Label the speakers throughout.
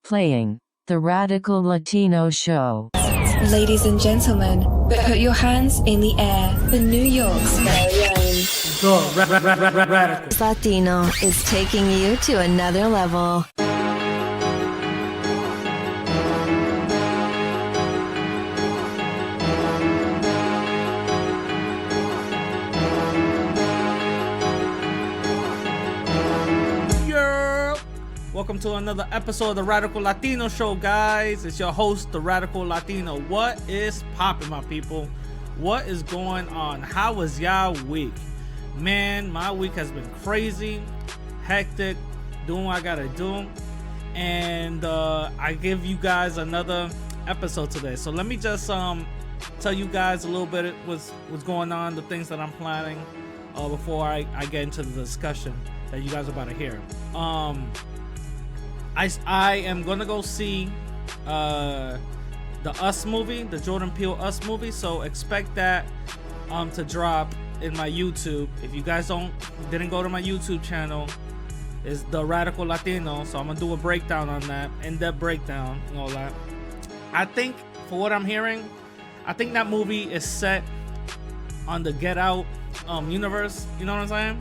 Speaker 1: Playing the Radical Latino Show.
Speaker 2: Ladies and gentlemen, put your hands in the air for New York's very own.
Speaker 3: Radical Latino is taking you to another level.
Speaker 4: Welcome to another episode of the Radical Latino Show, guys. It's your host, the Radical Latino. What is poppin', my people? What is going on? How was y'all week? Man, my week has been crazy, hectic, doing what I gotta do. And I give you guys another episode today. So let me just tell you guys a little bit what's going on, the things that I'm planning before I get into the discussion that you guys are about to hear. I am gonna go see the Us movie, the Jordan Peele Us movie. So expect that to drop in my YouTube. If you guys didn't go to my YouTube channel, it's the Radical Latino. So I'm gonna do a breakdown on that, in-depth breakdown and all that. I think, for what I'm hearing, I think that movie is set on the Get Out universe. You know what I'm saying?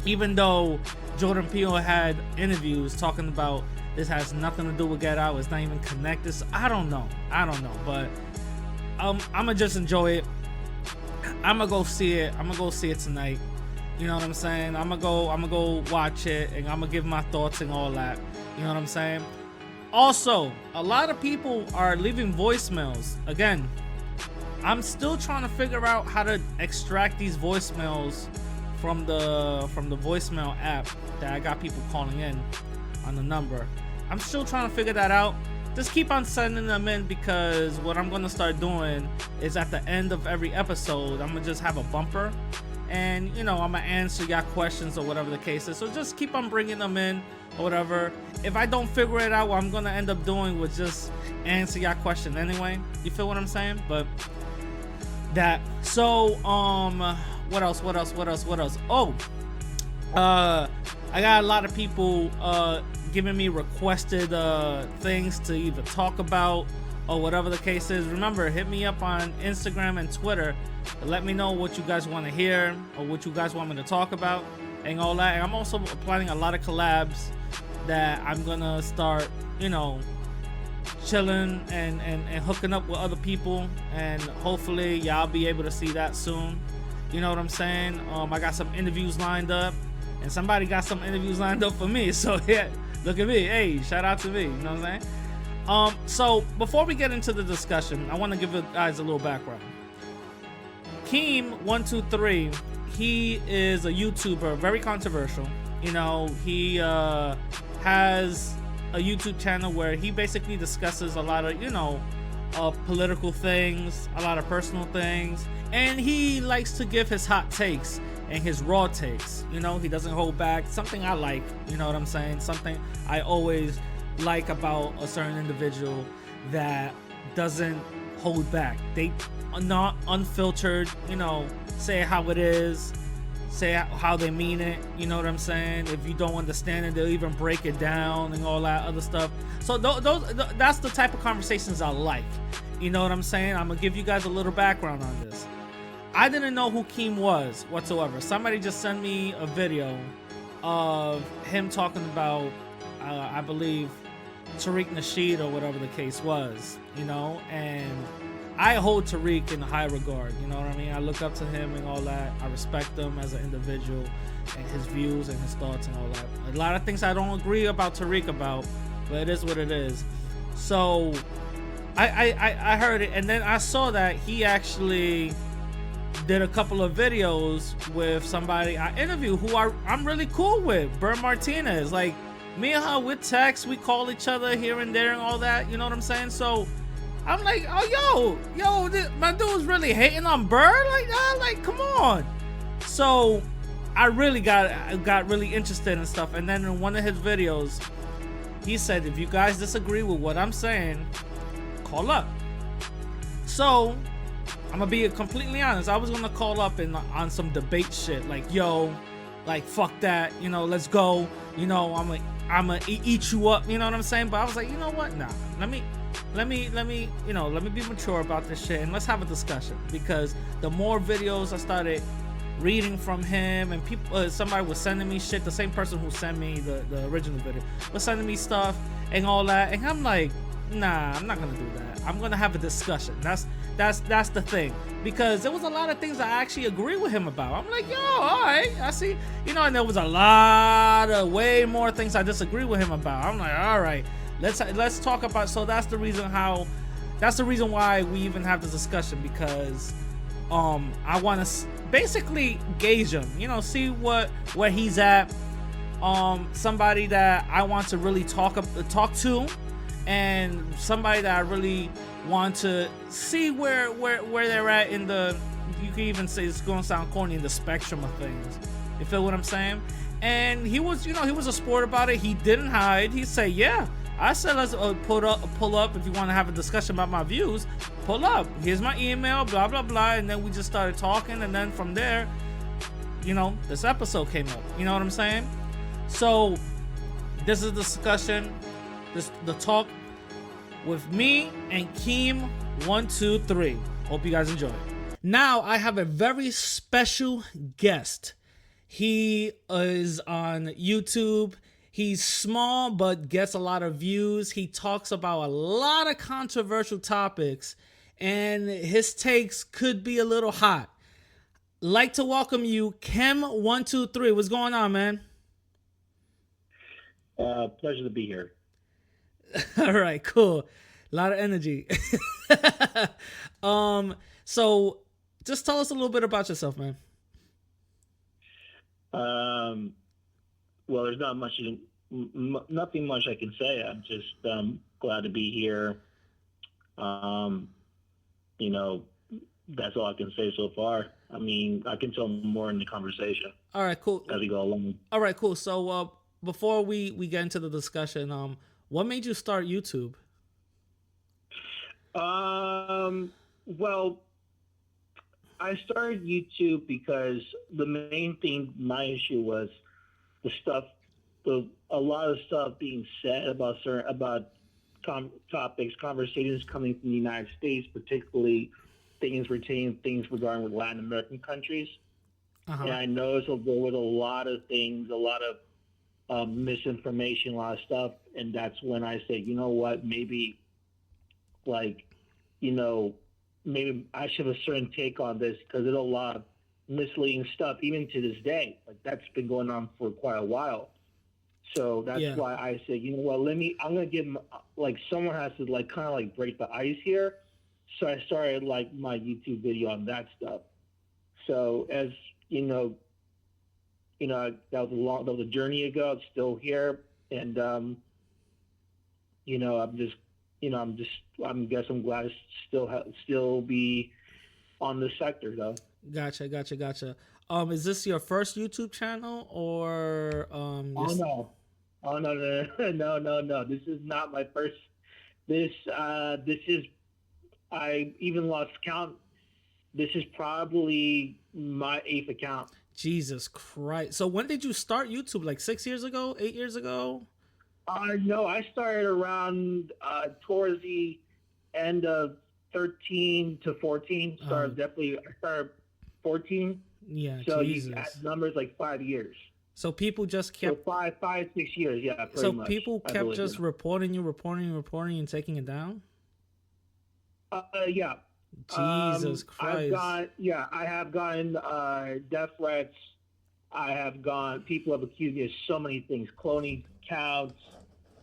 Speaker 4: Even though Jordan Peele had interviews talking about this has nothing to do with Get Out, it's not even connected. So I don't know, but I'ma just enjoy it. I'ma go see it tonight. You know what I'm saying? I'ma go watch it, and I'ma give my thoughts and all that. You know what I'm saying? Also, a lot of people are leaving voicemails. Again, I'm still trying to figure out how to extract these voicemails from the voicemail app that I got people calling in on the number. I'm still trying to figure that out. Just keep on sending them in, because what I'm going to start doing is at the end of every episode, I'm going to just have a bumper, and I'm going to answer your questions or whatever the case is. So just keep on bringing them in or whatever. If I don't figure it out, what I'm going to end up doing was just answer your question anyway. You feel what I'm saying? But that. So what else? Oh, I got a lot of people giving me requested things to either talk about or whatever the case is. Remember, hit me up on Instagram and Twitter and let me know what you guys want to hear or what you guys want me to talk about and all that. And I'm also planning a lot of collabs that I'm gonna start, chilling and hooking up with other people, and hopefully y'all be able to see that soon. You know what I'm saying? I got some interviews lined up, and somebody got some interviews lined up for me. So yeah, look at me. Hey, shout out to me. You know what I'm saying? So before we get into the discussion, I want to give you guys a little background. Keem123, he is a YouTuber, very controversial. He has a YouTube channel where he basically discusses a lot of, political things, a lot of personal things. And he likes to give his hot takes and his raw takes. He doesn't hold back. Something I like, you know what I'm saying? Something I always like about a certain individual that doesn't hold back. They are not unfiltered, say how it is, say how they mean it. You know what I'm saying? If you don't understand it, they'll even break it down and all that other stuff. So that's the type of conversations I like. You know what I'm saying? I'm gonna give you guys a little background on this. I didn't know who Keem was whatsoever. Somebody just sent me a video of him talking about, I believe, Tariq Nasheed or whatever the case was, and I hold Tariq in high regard, you know what I mean? I look up to him and all that. I respect him as an individual and his views and his thoughts and all that. A lot of things I don't agree about Tariq about, but it is what it is. So I heard it, and then I saw that he actually did a couple of videos with somebody I interviewed who I'm really cool with, Bern Martinez. Like, me and her, we text, we call each other here and there and all that, you know what I'm saying? So I'm like, oh, yo, my dude's really hating on Bern like that? Like, come on. So I really got really interested in stuff. And then in one of his videos, he said, if you guys disagree with what I'm saying, call up. So I'm gonna be completely honest. I was gonna call up on some debate shit, like, yo, like, fuck that, let's go. I'm I'ma eat you up, you know what I'm saying? But I was like, you know what? Nah, let me be mature about this shit and let's have a discussion. Because the more videos I started reading from him, and people, somebody was sending me shit. The same person who sent me the original video was sending me stuff and all that, and I'm like, nah, I'm not gonna do that. I'm gonna have a discussion. That's the thing, because there was a lot of things I actually agree with him about. I'm like, yo, all right, I see, and there was a lot of way more things I disagree with him about. I'm like, all right, let's talk about. So that's the reason why we even have this discussion, because I want to basically gauge him, see where he's at. Somebody that I want to really talk to, and somebody that I really want to see where they're at in the, you can even say, it's going to sound corny, in the spectrum of things. You feel what I'm saying? And he was, he was a sport about it. He didn't hide. He said, yeah, I said, let's pull up if you want to have a discussion about my views. Pull up. Here's my email, blah, blah, blah. And then we just started talking. And then from there, this episode came up. You know what I'm saying? So this is the discussion, the talk with me and Keem 123. Hope you guys enjoy it. Now I have a very special guest. He is on YouTube. He's small but gets a lot of views. He talks about a lot of controversial topics, and his takes could be a little hot. Like to welcome you, Keem123. What's going on, man?
Speaker 5: Pleasure to be here.
Speaker 4: All right, cool. A lot of energy. So just tell us a little bit about yourself, man.
Speaker 5: Well, there's not much, nothing much I can say. I'm just glad to be here. That's all I can say so far. I mean, I can tell more in the conversation.
Speaker 4: All right, cool.
Speaker 5: As we go along.
Speaker 4: All right, cool. So before we get into the discussion, what made you start YouTube?
Speaker 5: Well, I started YouTube because the main thing, my issue was a lot of stuff being said about topics, conversations coming from the United States, particularly things regarding with Latin American countries. Uh-huh. And I noticed there was a lot of things, a lot of misinformation, a lot of stuff. And that's when I said, you know what, maybe maybe I should have a certain take on this, because there's a lot of misleading stuff, even to this day. That's been going on for quite a while. So that's why I said, you know what, I'm going to give someone has to kind of break the ice here. So I started my YouTube video on that stuff. So as that was a journey ago. It's still here. And, I'm glad to still be on this sector though.
Speaker 4: Gotcha. Is this your first YouTube channel or
Speaker 5: No. This is not my first. This is, I even lost count. This is probably my 8th account.
Speaker 4: Jesus Christ. So when did you start YouTube? 6 years ago, 8 years ago?
Speaker 5: No, I started around towards the end of 13 to 14. I started 14.
Speaker 4: Yeah,
Speaker 5: so
Speaker 4: Jesus.
Speaker 5: You add numbers 5 years.
Speaker 4: So people just kept...
Speaker 5: So 5, 6 years, yeah, pretty
Speaker 4: so
Speaker 5: much. So
Speaker 4: people kept just reporting you and taking it down?
Speaker 5: Yeah.
Speaker 4: Jesus Christ.
Speaker 5: I have gotten death threats. People have accused me of so many things, cloning accounts,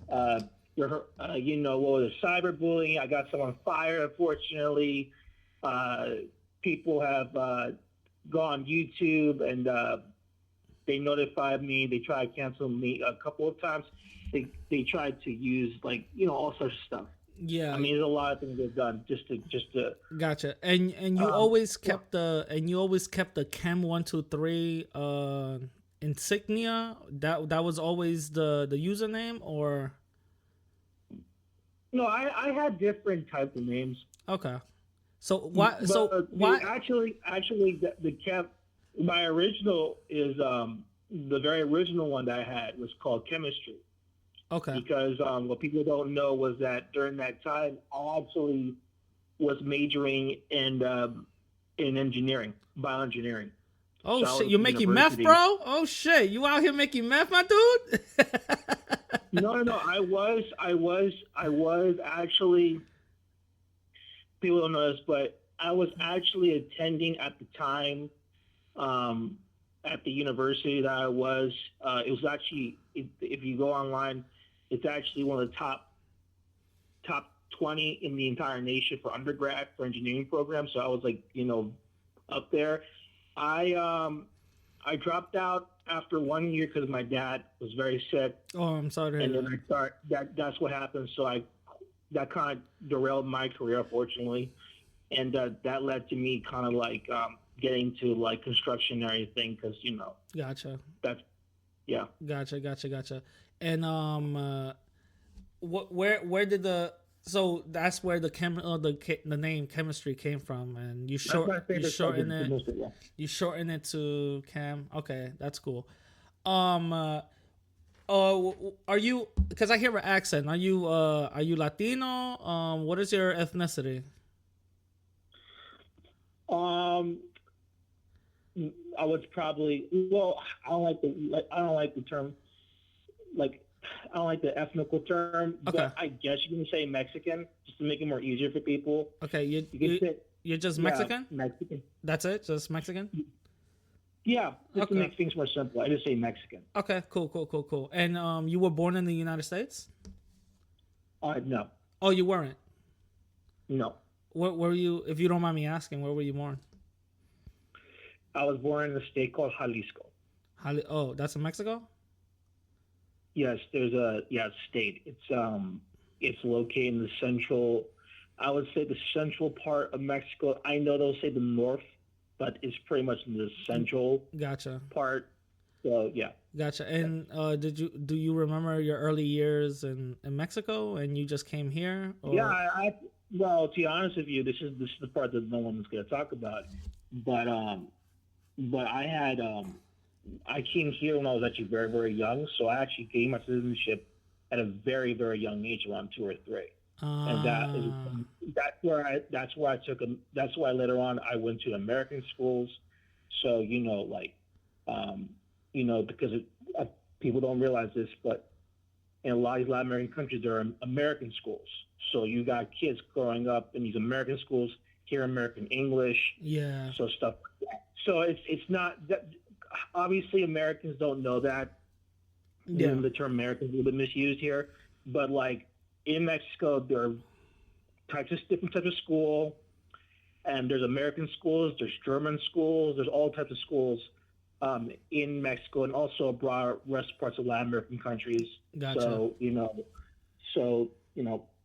Speaker 5: what was it, cyberbullying. I got someone fired, unfortunately. People have gone YouTube and they notified me. They tried to cancel me a couple of times. They tried to use all sorts of stuff.
Speaker 4: Yeah,
Speaker 5: I mean, there's a lot of things they've done just to.
Speaker 4: Gotcha. And you always kept the Keem123 insignia. That was always the username, or?
Speaker 5: No, I had different types of names.
Speaker 4: Okay. So why?
Speaker 5: Actually, the Keem, my original is the very original one that I had was called Chemistry.
Speaker 4: Okay.
Speaker 5: Because what people don't know was that during that time, I actually was majoring in engineering, bioengineering.
Speaker 4: Oh
Speaker 5: So I
Speaker 4: shit,
Speaker 5: was
Speaker 4: you're
Speaker 5: at
Speaker 4: making meth,
Speaker 5: university.
Speaker 4: bro? Oh shit, you out here making meth, my dude?
Speaker 5: No. I was actually. People don't know this, but I was actually attending at the time at the university that I was. It was actually, if you go online, it's actually one of the top 20 in the entire nation for undergrad for engineering programs. So I was like, up there. I dropped out after 1 year because my dad was very sick,
Speaker 4: Oh, I'm sorry to
Speaker 5: and
Speaker 4: hear
Speaker 5: then
Speaker 4: that.
Speaker 5: that's what happened. So that kind of derailed my career, unfortunately, and that led to me kind of like getting to like construction and everything because
Speaker 4: Gotcha.
Speaker 5: that's yeah.
Speaker 4: Gotcha. And where did so that's where the name chemistry came from, and
Speaker 5: That's my favorite
Speaker 4: shorten
Speaker 5: subject,
Speaker 4: it.
Speaker 5: chemistry, yeah.
Speaker 4: You shorten it to Cam. Okay, that's cool. Are you? Because I hear an accent. Are you Latino? What is your ethnicity?
Speaker 5: I would probably I don't like the term like I don't like the ethnical term,
Speaker 4: Okay.
Speaker 5: but I guess you can say Mexican just to make it more easier for people.
Speaker 4: Okay,
Speaker 5: You can say
Speaker 4: you're just
Speaker 5: yeah,
Speaker 4: Mexican.
Speaker 5: Mexican.
Speaker 4: That's it, just Mexican.
Speaker 5: Yeah, just
Speaker 4: Okay.
Speaker 5: to make things more simple, I just say Mexican.
Speaker 4: Okay, cool. And you were born in the United States?
Speaker 5: No,
Speaker 4: Oh, you weren't.
Speaker 5: no.
Speaker 4: Where were you? If you don't mind me asking, where were you born?
Speaker 5: I was born in a state called Jalisco.
Speaker 4: Oh, that's in Mexico.
Speaker 5: Yes, there's a state. It's located in the central. I would say the central part of Mexico. I know they'll say the north, but it's pretty much in the central
Speaker 4: Gotcha.
Speaker 5: part. So yeah.
Speaker 4: Gotcha. And do you remember your early years in Mexico, and you just came here? Or?
Speaker 5: Yeah, well, to be honest with you, this is the part that no one's going to talk about. But I had I came here when I was actually very, very young, so I actually gained my citizenship at a very, very young age, around 2 or 3. And that's why later on I went to American schools. So because people don't realize this, but in a lot of these Latin American countries, there are American schools. So you got kids growing up in these American schools, hear American English,
Speaker 4: Yeah.
Speaker 5: so stuff like that. So it's not that obviously Americans don't know that.
Speaker 4: Yeah.
Speaker 5: The term American is a little bit misused here, but like in Mexico, there are different types of school, and there's American schools, there's German schools, there's all types of schools in Mexico, and also abroad, rest parts of Latin American countries.
Speaker 4: Gotcha.
Speaker 5: So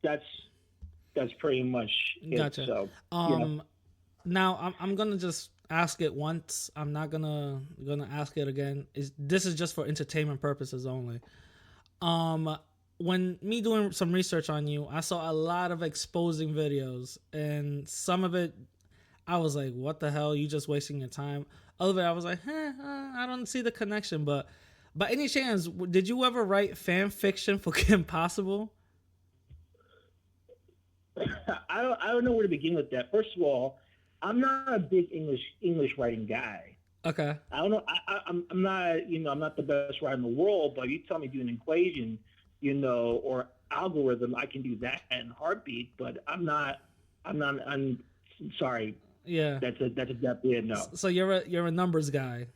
Speaker 5: that's pretty much it.
Speaker 4: Gotcha.
Speaker 5: So
Speaker 4: now I'm gonna just ask it once. I'm not gonna ask it again. This is just for entertainment purposes only. When me doing some research on you, I saw a lot of exposing videos, and some of it I was like, what the hell, you just wasting your time. Other of it I was like, I don't see the connection. But by any chance, did you ever write fan fiction for Kim Possible?
Speaker 5: I don't know where to begin with that. First of all, I'm not a big English writing guy.
Speaker 4: Okay.
Speaker 5: I don't know. I'm not I'm not the best writer in the world, but if you tell me to do an equation, or algorithm, I can do that in a heartbeat. But I'm sorry.
Speaker 4: Yeah.
Speaker 5: That's a definitely a no.
Speaker 4: So you're a numbers guy.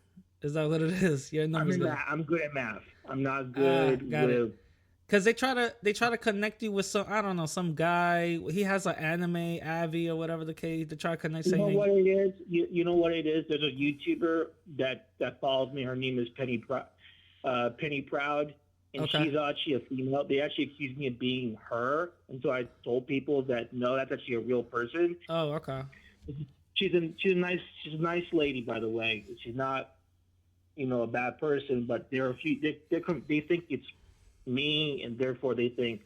Speaker 4: Is that what it is? You're a numbers guy.
Speaker 5: I'm good at math. I'm not good
Speaker 4: got
Speaker 5: with.
Speaker 4: Because they try to connect you with some guy. He has an anime Avi or whatever the case. They try to connect.
Speaker 5: You know what it is? You know what it is? There's a YouTuber that follows me. Her name is Penny Proud, and
Speaker 4: Okay.
Speaker 5: she's actually a female. They actually accused me of being her, and so I told people that no, that's actually a real person.
Speaker 4: Oh, okay.
Speaker 5: She's a nice lady, by the way. She's not a bad person, but there are a few. They think it's me, and therefore they think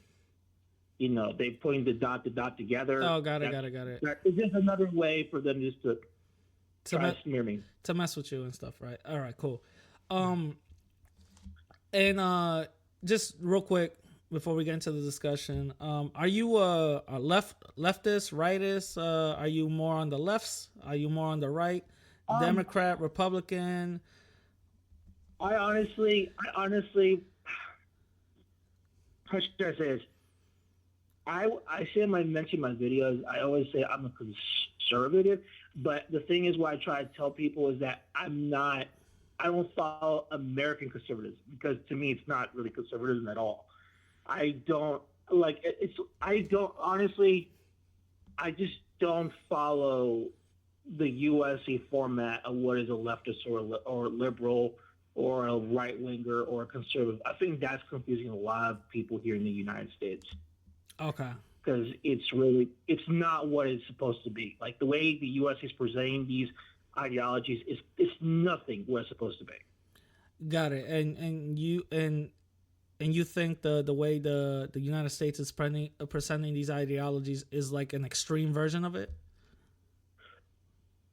Speaker 5: they putting the dot together.
Speaker 4: Oh, got it.
Speaker 5: It's just another way for them just to try to smear me.
Speaker 4: To mess with you and stuff, right? All right, cool. And just real quick, before we get into the discussion, are you a leftist, rightist? Are you more on the lefts? Are you more on the right? Democrat, Republican?
Speaker 5: I honestly, how should I say this? I say I mention my videos. I always say I'm a conservative, but the thing is, what I try to tell people is that I'm not. I don't follow American conservatism because to me, it's not really conservatism at all. I don't like it's. I don't honestly. I just don't follow the USA format of what is a leftist or liberal or a right winger or a conservative. I think that's confusing a lot of people here in the United States.
Speaker 4: Okay.
Speaker 5: Because it's not what it's supposed to be. Like the way the U.S. is presenting these ideologies it's nothing what it's supposed to be.
Speaker 4: Got it. And you think the way the United States is presenting these ideologies is like an extreme version of it?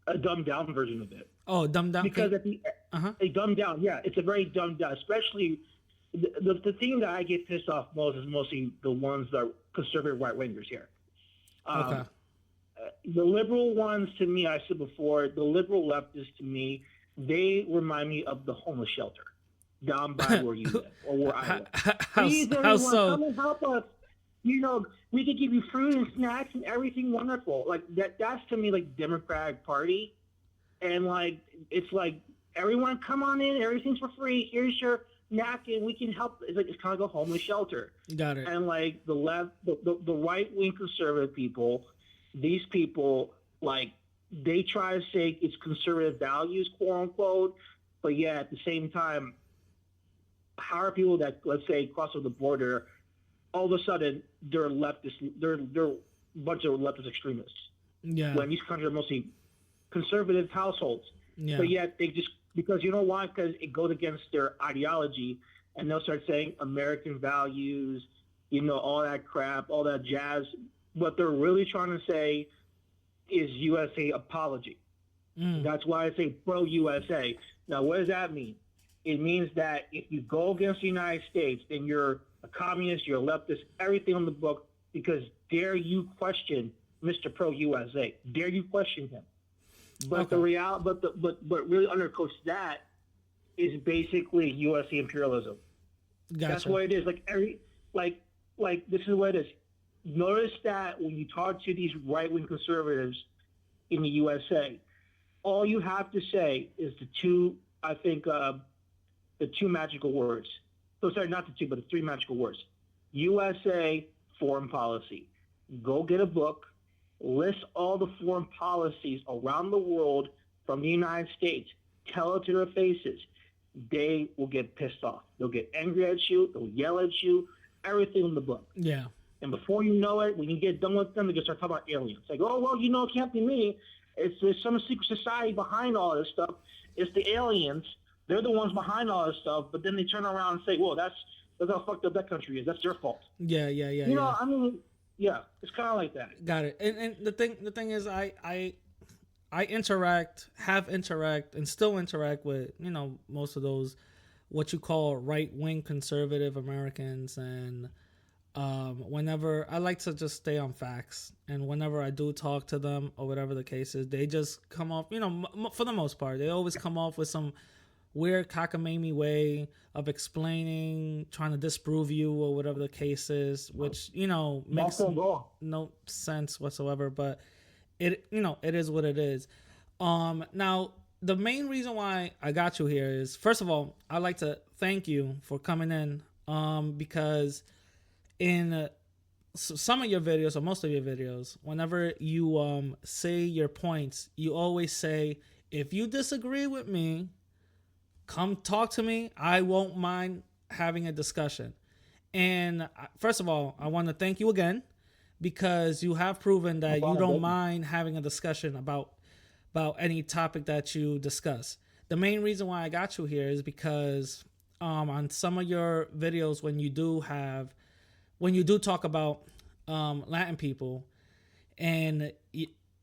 Speaker 5: A dumbed down version of it.
Speaker 4: Oh, dumbed down.
Speaker 5: Because a dumbed down, yeah, it's a very dumbed down. Especially the thing that I get pissed off most is mostly the ones that are conservative right wingers here.
Speaker 4: Okay.
Speaker 5: The liberal ones, to me, I said before, the liberal leftists, to me, they remind me of the homeless shelter down by where you live or where I live. Please, everyone, come and help us. You know, we could give you food and snacks and everything wonderful. Like that's to me like Democratic Party. And like, it's like, everyone come on in, everything's for free. Here's your napkin. We can help. It's like, it's kind of like a homeless shelter.
Speaker 4: Got it.
Speaker 5: And like the left, the right-wing conservative people, these people, like, they try to say it's conservative values, quote unquote, but yeah, at the same time, how are people that, let's say, cross over the border, all of a sudden they're leftist, they're a bunch of leftist extremists.
Speaker 4: Yeah.
Speaker 5: When these countries are mostly conservative households.
Speaker 4: Yeah.
Speaker 5: But yet they just, because you know why? Because it goes against their ideology, and they'll start saying American values, you know, all that crap, all that jazz. What they're really trying to say is USA apology. That's why I say pro-USA. Now, what does that mean? It means that if you go against the United States, then you're a communist, you're a leftist, everything on the book, because dare you question Mr. Pro-USA? Dare you question him? But
Speaker 4: Okay.
Speaker 5: the reality, but really undercoats that is basically USA imperialism.
Speaker 4: Gotcha.
Speaker 5: That's what it is. Like this is what it is. Notice that when you talk to these right-wing conservatives in the USA, all you have to say is the two magical words. So sorry, not the two, but the three magical words. USA foreign policy. Go get a book, list all the foreign policies around the world from the United States. Tell it to their faces. They will get pissed off. They'll get angry at you. They'll yell at you. Everything in the book.
Speaker 4: Yeah.
Speaker 5: And before you know it, when you get done with them, they just start talking about aliens. Like, oh, well, you know, it can't be me. There's some secret society behind all this stuff. It's the aliens. They're the ones behind all this stuff. But then they turn around and say, well, that's how fucked up that country is. That's their fault.
Speaker 4: Yeah.
Speaker 5: You know, I mean, yeah, it's kind of like that.
Speaker 4: Got it. And the thing is, I have interact, and still interact with, you know, most of those what you call right-wing conservative Americans, and whenever I like to just stay on facts, and whenever I do talk to them or whatever the case is, they just come off, you know, for the most part, they always come off with some weird cockamamie way of explaining, trying to disprove you or whatever the case is, which, you know, makes no sense whatsoever, but it, you know, it is what it is. Now, the main reason why I got you here is, first of all, I'd like to thank you for coming in, because in some of your videos, or most of your videos, whenever you say your points, you always say, if you disagree with me, come talk to me. I won't mind having a discussion. And first of all, I want to thank you again, because you have proven that you don't mind having a discussion about any topic that you discuss. The main reason why I got you here is because on some of your videos, when you do talk about Latin people, and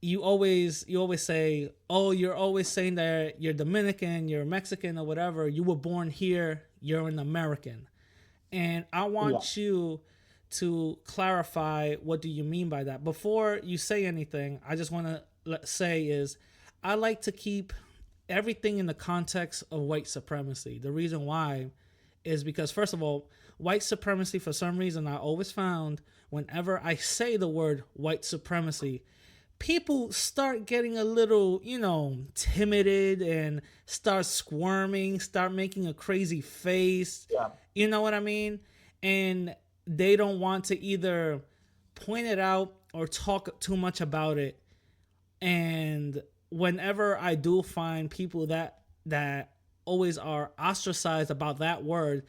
Speaker 4: you always say, oh, you're always saying that you're Dominican, you're Mexican, or whatever. You were born here. You're an American. And I want you to clarify what do you mean by that. Before you say anything, I just want to say is I like to keep everything in the context of white supremacy. The reason why is because, first of all, white supremacy, for some reason, I always found whenever I say the word white supremacy, people start getting a little, timid and start squirming, start making a crazy face.
Speaker 5: Yeah.
Speaker 4: You know what I mean? And they don't want to either point it out or talk too much about it. And whenever I do find people that always are ostracized about that word,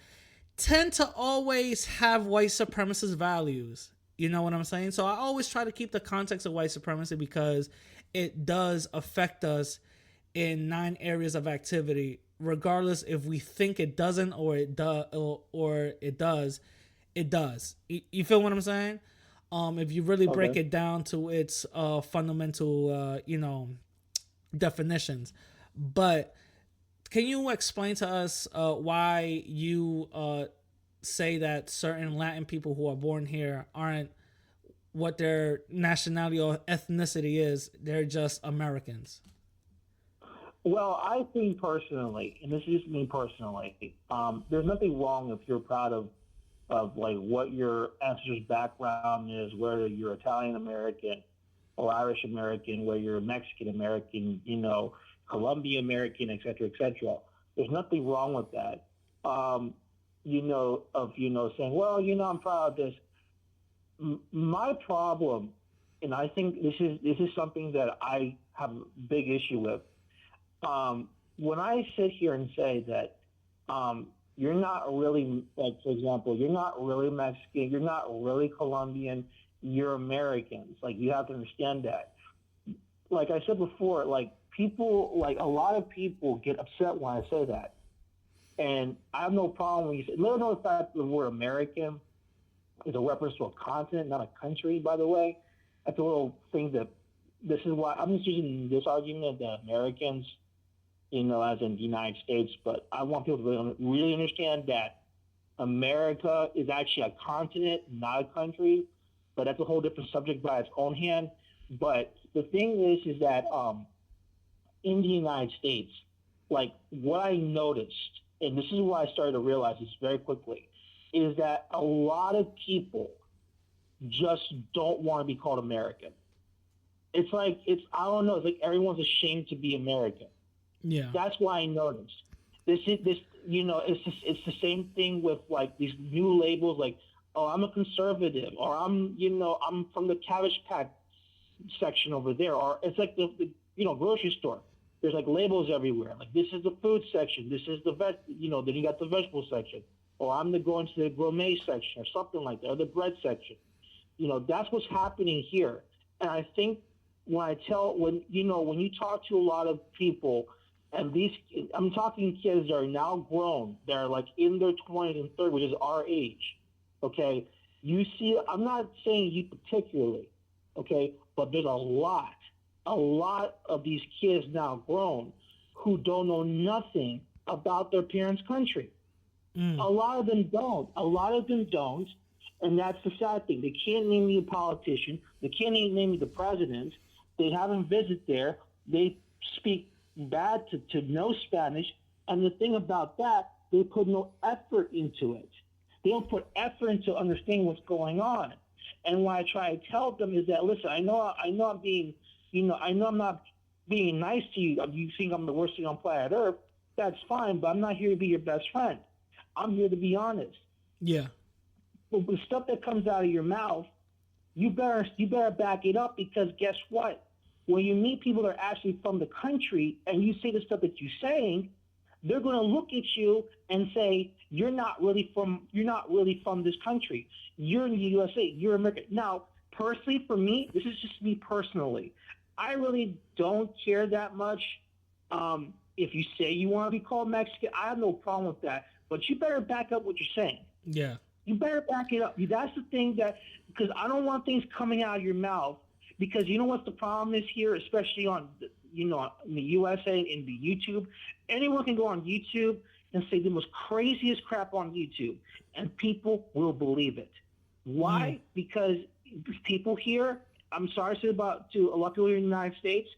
Speaker 4: tend to always have white supremacist values. You know what I'm saying? So I always try to keep the context of white supremacy because it does affect us in 9 areas of activity, regardless if we think it doesn't or it does, or it does. It does. You feel what I'm saying? If you really break it down to its fundamental, definitions. But can you explain to us why you say that certain Latin people who are born here aren't what their nationality or ethnicity is? They're just Americans.
Speaker 5: Well, I think personally, and this is just me personally, there's nothing wrong if you're proud of like what your ancestors' background is, whether you're Italian American or Irish American, whether you're Mexican American, Colombian American, et cetera, et cetera. There's nothing wrong with that. Saying, well, I'm proud of this. My problem, and I think this is something that I have a big issue with. When I sit here and say that you're not really, like, for example, you're not really Mexican, you're not really Colombian, you're Americans. Like, you have to understand that. Like I said before, like, people, like, a lot of people get upset when I say that. And I have no problem when you say, let know the fact that we're American is a reference to a continent, not a country, by the way. That's a little thing that, this is why, I'm just using this argument that Americans, as in the United States, but I want people to really understand that America is actually a continent, not a country, but that's a whole different subject by its own hand. But the thing is that in the United States, like, what I noticed, and this is what I started to realize this very quickly, is that a lot of people just don't want to be called American. It's like, I don't know, it's like everyone's ashamed to be American.
Speaker 4: Yeah.
Speaker 5: That's why I noticed. It's the same thing with, like, these new labels, like, oh, I'm a conservative, or I'm from the Cabbage Patch section over there, or it's like the grocery store. There's, like, labels everywhere. Like, this is the food section, this is the then you got the vegetable section, or I'm going to the gourmet section, or something like that, or the bread section. That's what's happening here. And I think when you talk to a lot of people, and I'm talking kids that are now grown, they're like in their 20s and 30s, which is our age, okay? You see, I'm not saying you particularly, okay, but there's a lot of these kids now grown who don't know nothing about their parents' country. A lot of them don't. And that's the sad thing. They can't name me a politician. They can't even name me the president. They haven't visited there. They speak bad to no Spanish. And the thing about that, they put no effort into it. They don't put effort into understanding what's going on. And what I try to tell them is that, listen, I know I'm being, I know I'm not being nice to you. You think I'm the worst thing on planet Earth. That's fine, but I'm not here to be your best friend. I'm here to be honest.
Speaker 4: Yeah.
Speaker 5: But the stuff that comes out of your mouth, you better back it up, because guess what? When you meet people that are actually from the country and you say the stuff that you're saying, they're going to look at you and say, you're not really from this country. You're in the USA. You're American. Now, personally, for me, this is just me personally. I really don't care that much. If you say you want to be called Mexican, I have no problem with that. But you better back up what you're saying.
Speaker 4: Yeah.
Speaker 5: You better back it up. That's the thing because I don't want things coming out of your mouth, because you know what the problem is here, especially on, in the USA, in the YouTube. Anyone can go on YouTube and say the most craziest crap on YouTube, and people will believe it. Why? Because people here, I'm sorry to say to a lot of people in the United States,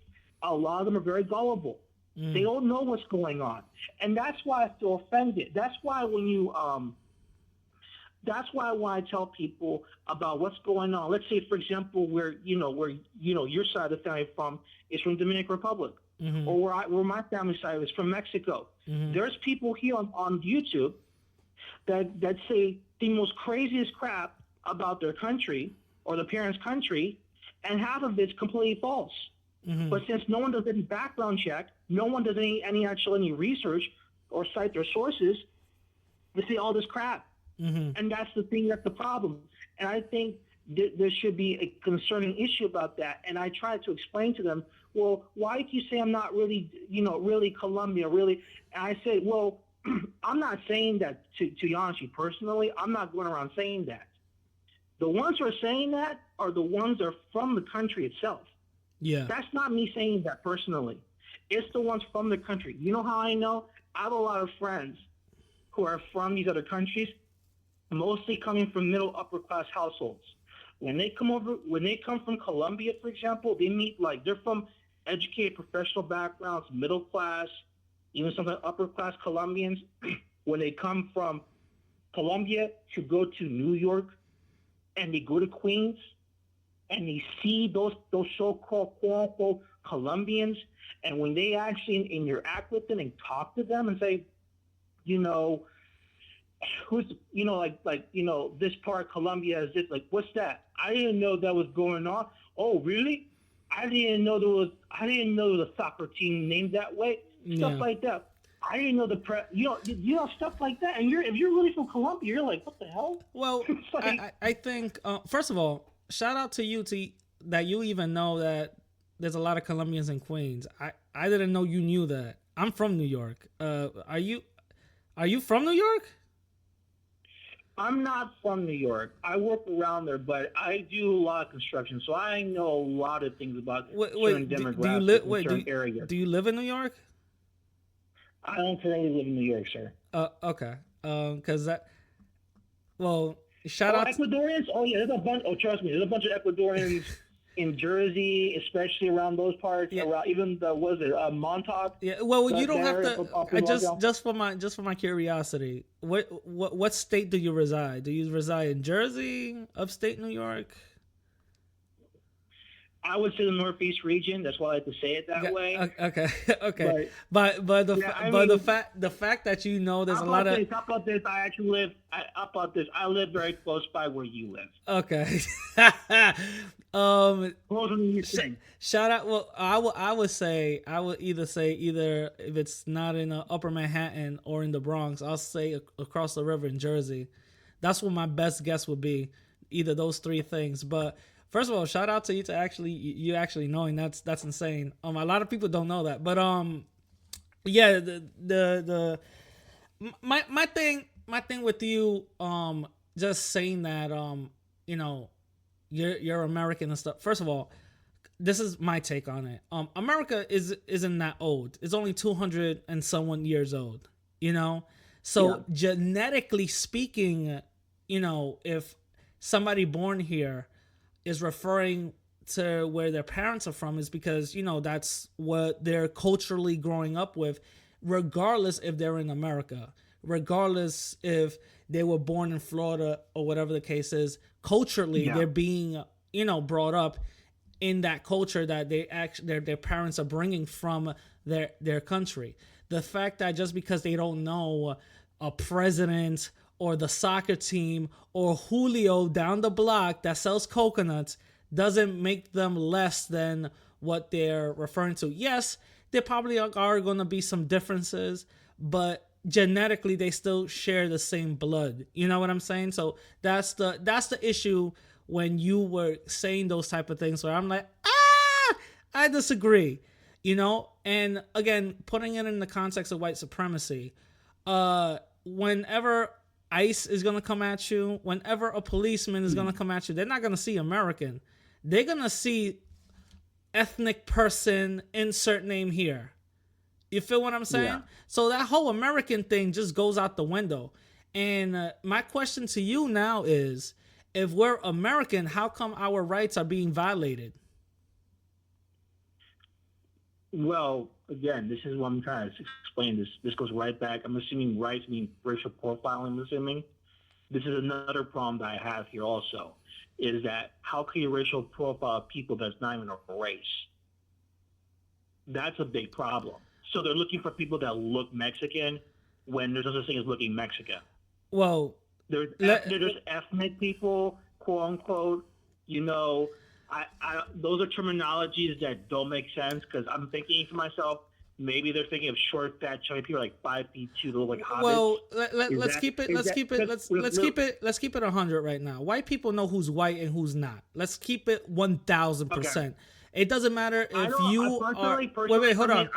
Speaker 5: a lot of them are very gullible. They don't know what's going on, and that's why I feel offended. That's why when I tell people about what's going on, let's say, for example, where your side of the family is from Dominican Republic, or where my family side is from Mexico. There's people here on YouTube that say the most craziest crap about their country or the parents' country, and half of it's completely false. But since no one does any background check, no one does any research or cite their sources, they say all this crap. And that's the thing, that's the problem. And I think there should be a concerning issue about that. And I try to explain to them, well, why do you say I'm not really, really Colombia, really? And I say, well, I'm not saying that to be honest with you personally. I'm not going around saying that. The ones who are saying that are the ones that are from the country itself.
Speaker 4: Yeah.
Speaker 5: That's not me saying that personally. It's the ones from the country. You know how I know? I have a lot of friends who are from these other countries, mostly coming from middle upper class households. When they come from Colombia, for example, they're from educated professional backgrounds, middle class, even some upper class Colombians. When they come from Colombia to go to New York, and they go to Queens, and they see those so-called quote-unquote Colombians, and when they actually interact with them and talk to them and say, who's, this part of Colombia is this, like, what's that? I didn't know that was going on. Oh, really? I didn't know there was a soccer team named that way. Stuff like that. I didn't know stuff like that. And if you're really from Colombia, you're like, what the hell?
Speaker 4: Well, I think first of all, shout out to you that you even know that there's a lot of Colombians in Queens. I didn't know you knew that. I'm from New York. Are you from New York?
Speaker 5: I'm not from New York. I work around there, but I do a lot of construction, so I know a lot of things about certain demographics in certain areas.
Speaker 4: Do you live in New York?
Speaker 5: I don't currently live in New York, sir.
Speaker 4: Okay. Shout out
Speaker 5: Ecuadorians. Oh yeah, there's a bunch. Oh, trust me, there's a bunch of Ecuadorians in Jersey, especially around those parts. Yeah. Around even Montauk.
Speaker 4: Yeah. Well, you don't have to. Just for my curiosity, what state do you reside? Do you reside in Jersey, upstate New York?
Speaker 5: I would say the Northeast region. That's why I like to say it that way.
Speaker 4: Okay. But the fact that you know there's a lot of.
Speaker 5: How about this? I actually live. I live very close by where you live.
Speaker 4: Okay. Shout out. Well, I would either say if it's not in Upper Manhattan or in the Bronx, I'll say across the river in Jersey. That's what my best guess would be. Either those three things, but. First of all, shout out to you you actually knowing that's insane. A lot of people don't know that, but yeah, my thing with you, just saying that you're American and stuff. First of all, this is my take on it. America isn't that old. It's only 200 and someone years old. So genetically speaking, if somebody born here is referring to where their parents are from, is because that's what they're culturally growing up with, regardless if they're in America, regardless if they were born in Florida or whatever the case is. Culturally, they're being brought up in that culture that their parents are bringing from their country. The fact that just because they don't know a president or the soccer team or Julio down the block that sells coconuts doesn't make them less than what they're referring to. Yes, there probably are going to be some differences, but genetically they still share the same blood. You know what I'm saying? So that's the issue when you were saying those type of things where I'm like, I disagree. And again, putting it in the context of white supremacy, whenever ICE is going to come at you, whenever a policeman is going to come at you, they're not going to see American. They're going to see ethnic person, insert name here. You feel what I'm saying? Yeah. So that whole American thing just goes out the window. And my question to you now is, If we're American, how come our rights are being violated?
Speaker 5: Well, again, this is what I'm trying to explain. This goes right back. I'm assuming rights mean racial profiling. I'm assuming this is another problem that I have here. Also, is that how can you racial profile people that's not even a race? That's a big problem. So they're looking for people that look Mexican when there's no such thing as looking Mexican.
Speaker 4: Well,
Speaker 5: There's ethnic people, quote unquote. You know, those are terminologies that don't make sense because I'm thinking to myself, maybe they're thinking of short, fat, chubby people like 5'2", that look like hobbits.
Speaker 4: well, let's keep it 100 right now. White people know who's white and who's not. Let's keep it 1,000%. It doesn't matter if you are. Wait, hold on.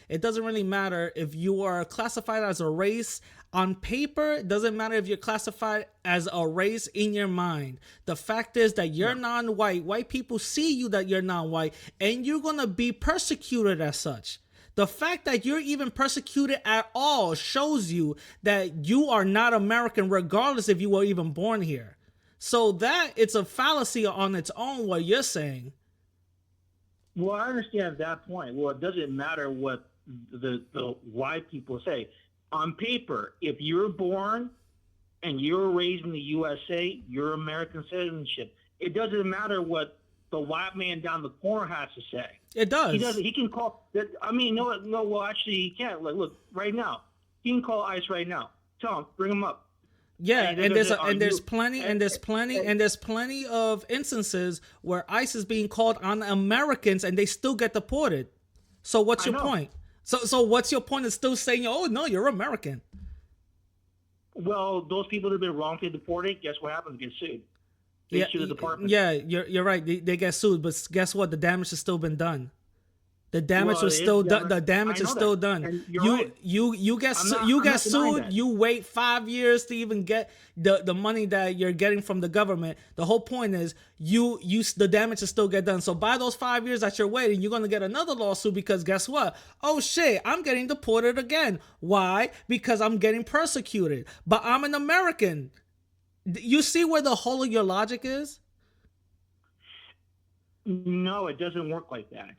Speaker 4: It doesn't really matter if you are classified as a race on paper. It doesn't matter if you're classified as a race in your mind. The fact is that you're non-white. White people see you that you're non-white, and you're gonna be persecuted as such. The fact that you're even persecuted at all shows you that you are not American, regardless if you were even born here. So that it's a fallacy on its own, what you're saying.
Speaker 5: Well, I understand that point. Well, it doesn't matter what the white people say. On paper, if you're born and you're raised in the USA, you're American citizenship. It doesn't matter what the white man down the corner has to say.
Speaker 4: It does.
Speaker 5: He doesn't. He can call. I mean, no. Well, actually, he can't. Like, look, right now, he can call ICE right now. Tell him, bring him up.
Speaker 4: Yeah, and there's plenty of instances where ICE is being called on Americans and they still get deported. So what's your point? So what's your point of still saying, oh no, you're American?
Speaker 5: Well, those people that have been wrongfully deported, guess what happens? They get sued. They sue the department.
Speaker 4: Yeah, you're right. They get sued, but guess what? The damage has still been done. The damage was still done. The damage is still done. You get sued. You wait 5 years to even get the money that you're getting from the government. The whole point is the damage is still get done. So by those 5 years that you're waiting, you're gonna get another lawsuit because guess what? Oh shit, I'm getting deported again. Why? Because I'm getting persecuted. But I'm an American. You see where the whole of your logic is?
Speaker 5: No, it doesn't work like that.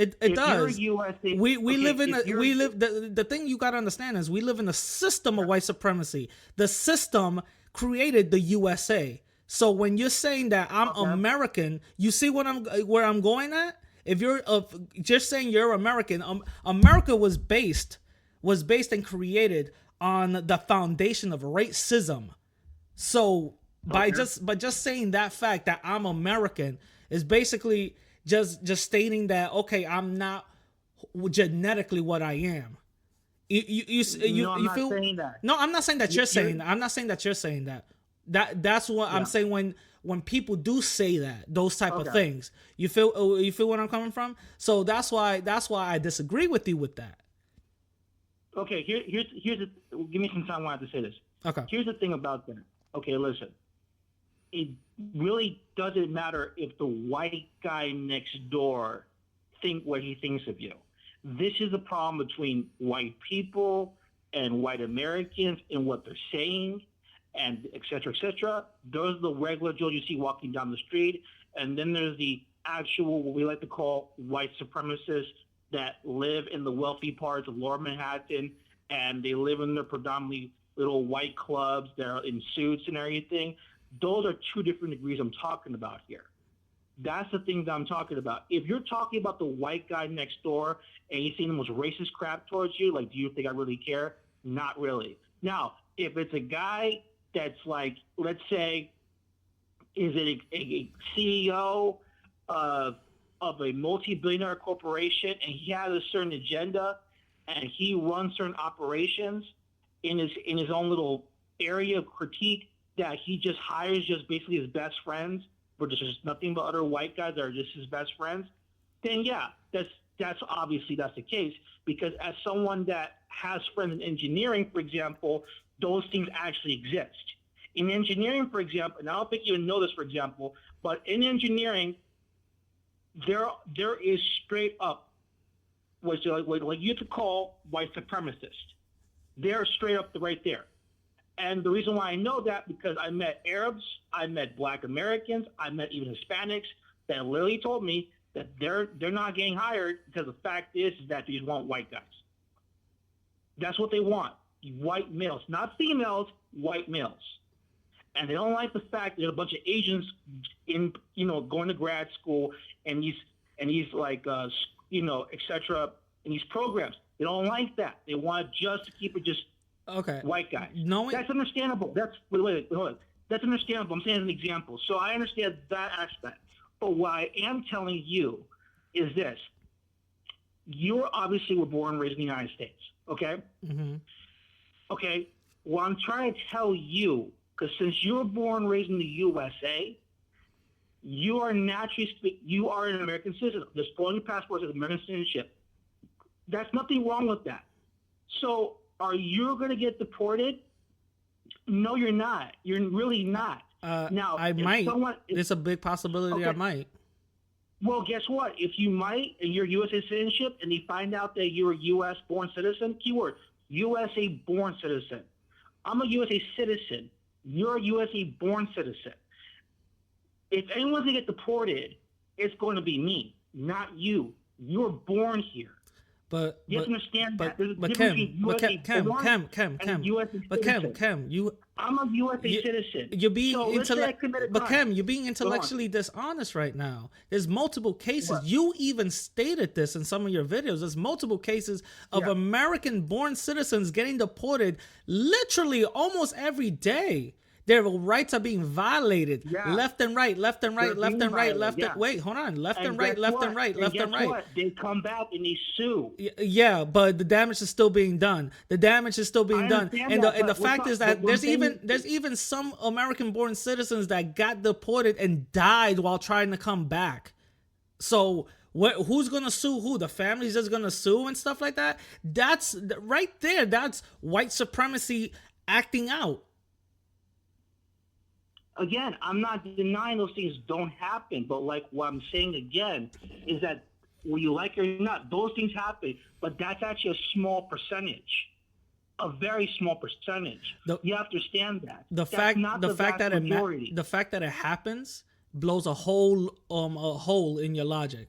Speaker 4: It does. The thing you got to understand is we live in a system of white supremacy. The system created the USA. So when you're saying that I'm American, you see where I'm going at? If you're just saying you're American, America was based and created on the foundation of racism. So by just saying that fact that I'm American is basically just stating that, okay, I'm not genetically what I am. You feel?
Speaker 5: Saying that.
Speaker 4: No, I'm not saying that you're saying that. I'm not saying that you're saying that. That's what I'm saying when people do say that, those type of things. You feel where I'm coming from? So that's why I disagree with you with that.
Speaker 5: Okay, here's give me some time. I want to say this.
Speaker 4: Okay.
Speaker 5: Here's the thing about that. Okay, listen. It really doesn't matter if the white guy next door think what he thinks of you. This is a problem between white people and white Americans and what they're saying, and et cetera, et cetera. Those are the regular Joe you see walking down the street. And then there's the actual, what we like to call white supremacists that live in the wealthy parts of Lower Manhattan, and they live in their predominantly little white clubs. They're in suits and everything. Those are two different degrees I'm talking about here. That's the thing that I'm talking about. If you're talking about the white guy next door and he's saying the most racist crap towards you, like, do you think I really care? Not really. Now, if it's a guy that's like, let's say, is it a CEO of a multi-billionaire corporation and he has a certain agenda and he runs certain operations in his own little area of critique, that he just hires just basically his best friends, but there's just nothing but other white guys that are just his best friends, then yeah, that's obviously that's the case. Because as someone that has friends in engineering, for example, those things actually exist. In engineering, for example, and I don't think you know this, for example, but in engineering, there is straight up what you have to call white supremacists. They're straight up right there. And the reason why I know that, because I met Arabs, I met Black Americans, I met even Hispanics that literally told me that they're not getting hired because the fact is that they just want white guys. That's what they want. White males, not females, white males. And they don't like the fact that there are a bunch of Asians going to grad school and these like, et cetera, in these programs. They don't like that. They want just to keep it just white guys. That's understandable. Wait, hold on. That's understandable. I'm saying as an example. So I understand that aspect. But what I am telling you is this. You obviously were born and raised in the United States, okay?
Speaker 4: Mm-hmm.
Speaker 5: Okay, what I'm trying to tell you, because since you were born and raised in the USA, you are you are an American citizen. Just pulling your passport as American citizenship. There's nothing wrong with that. So are you going to get deported? No, you're not. You're really not. Now,
Speaker 4: I might. There's a big possibility I might.
Speaker 5: Well, guess what? If you might, and you're USA citizenship, and they find out that you're a U.S. born citizen, keyword, USA born citizen. I'm a USA citizen. You're a USA born citizen. If anyone's going to get deported, it's going to be me, not you. You're born here.
Speaker 4: But
Speaker 5: you have to understand that. I'm a USA citizen.
Speaker 4: You're being intellectually dishonest right now. There's multiple cases. What? You even stated this in some of your videos. There's multiple cases of American-born citizens getting deported literally almost every day. Their rights are being violated left and right, left and right, left and right, left and wait, hold on, left and right, left and right, left and right.
Speaker 5: They come back and they sue.
Speaker 4: Yeah, but the damage is still being done. The damage is still being done, and the fact is that there's even some American-born citizens that got deported and died while trying to come back. So who's gonna sue who? The families just gonna sue and stuff like that? That's right there. That's white supremacy acting out.
Speaker 5: Again, I'm not denying those things don't happen, but like what I'm saying again is that whether you like it or not, those things happen, but that's actually a small percentage, a very small percentage. You have to understand that. The fact
Speaker 4: that it happens blows a hole in your logic.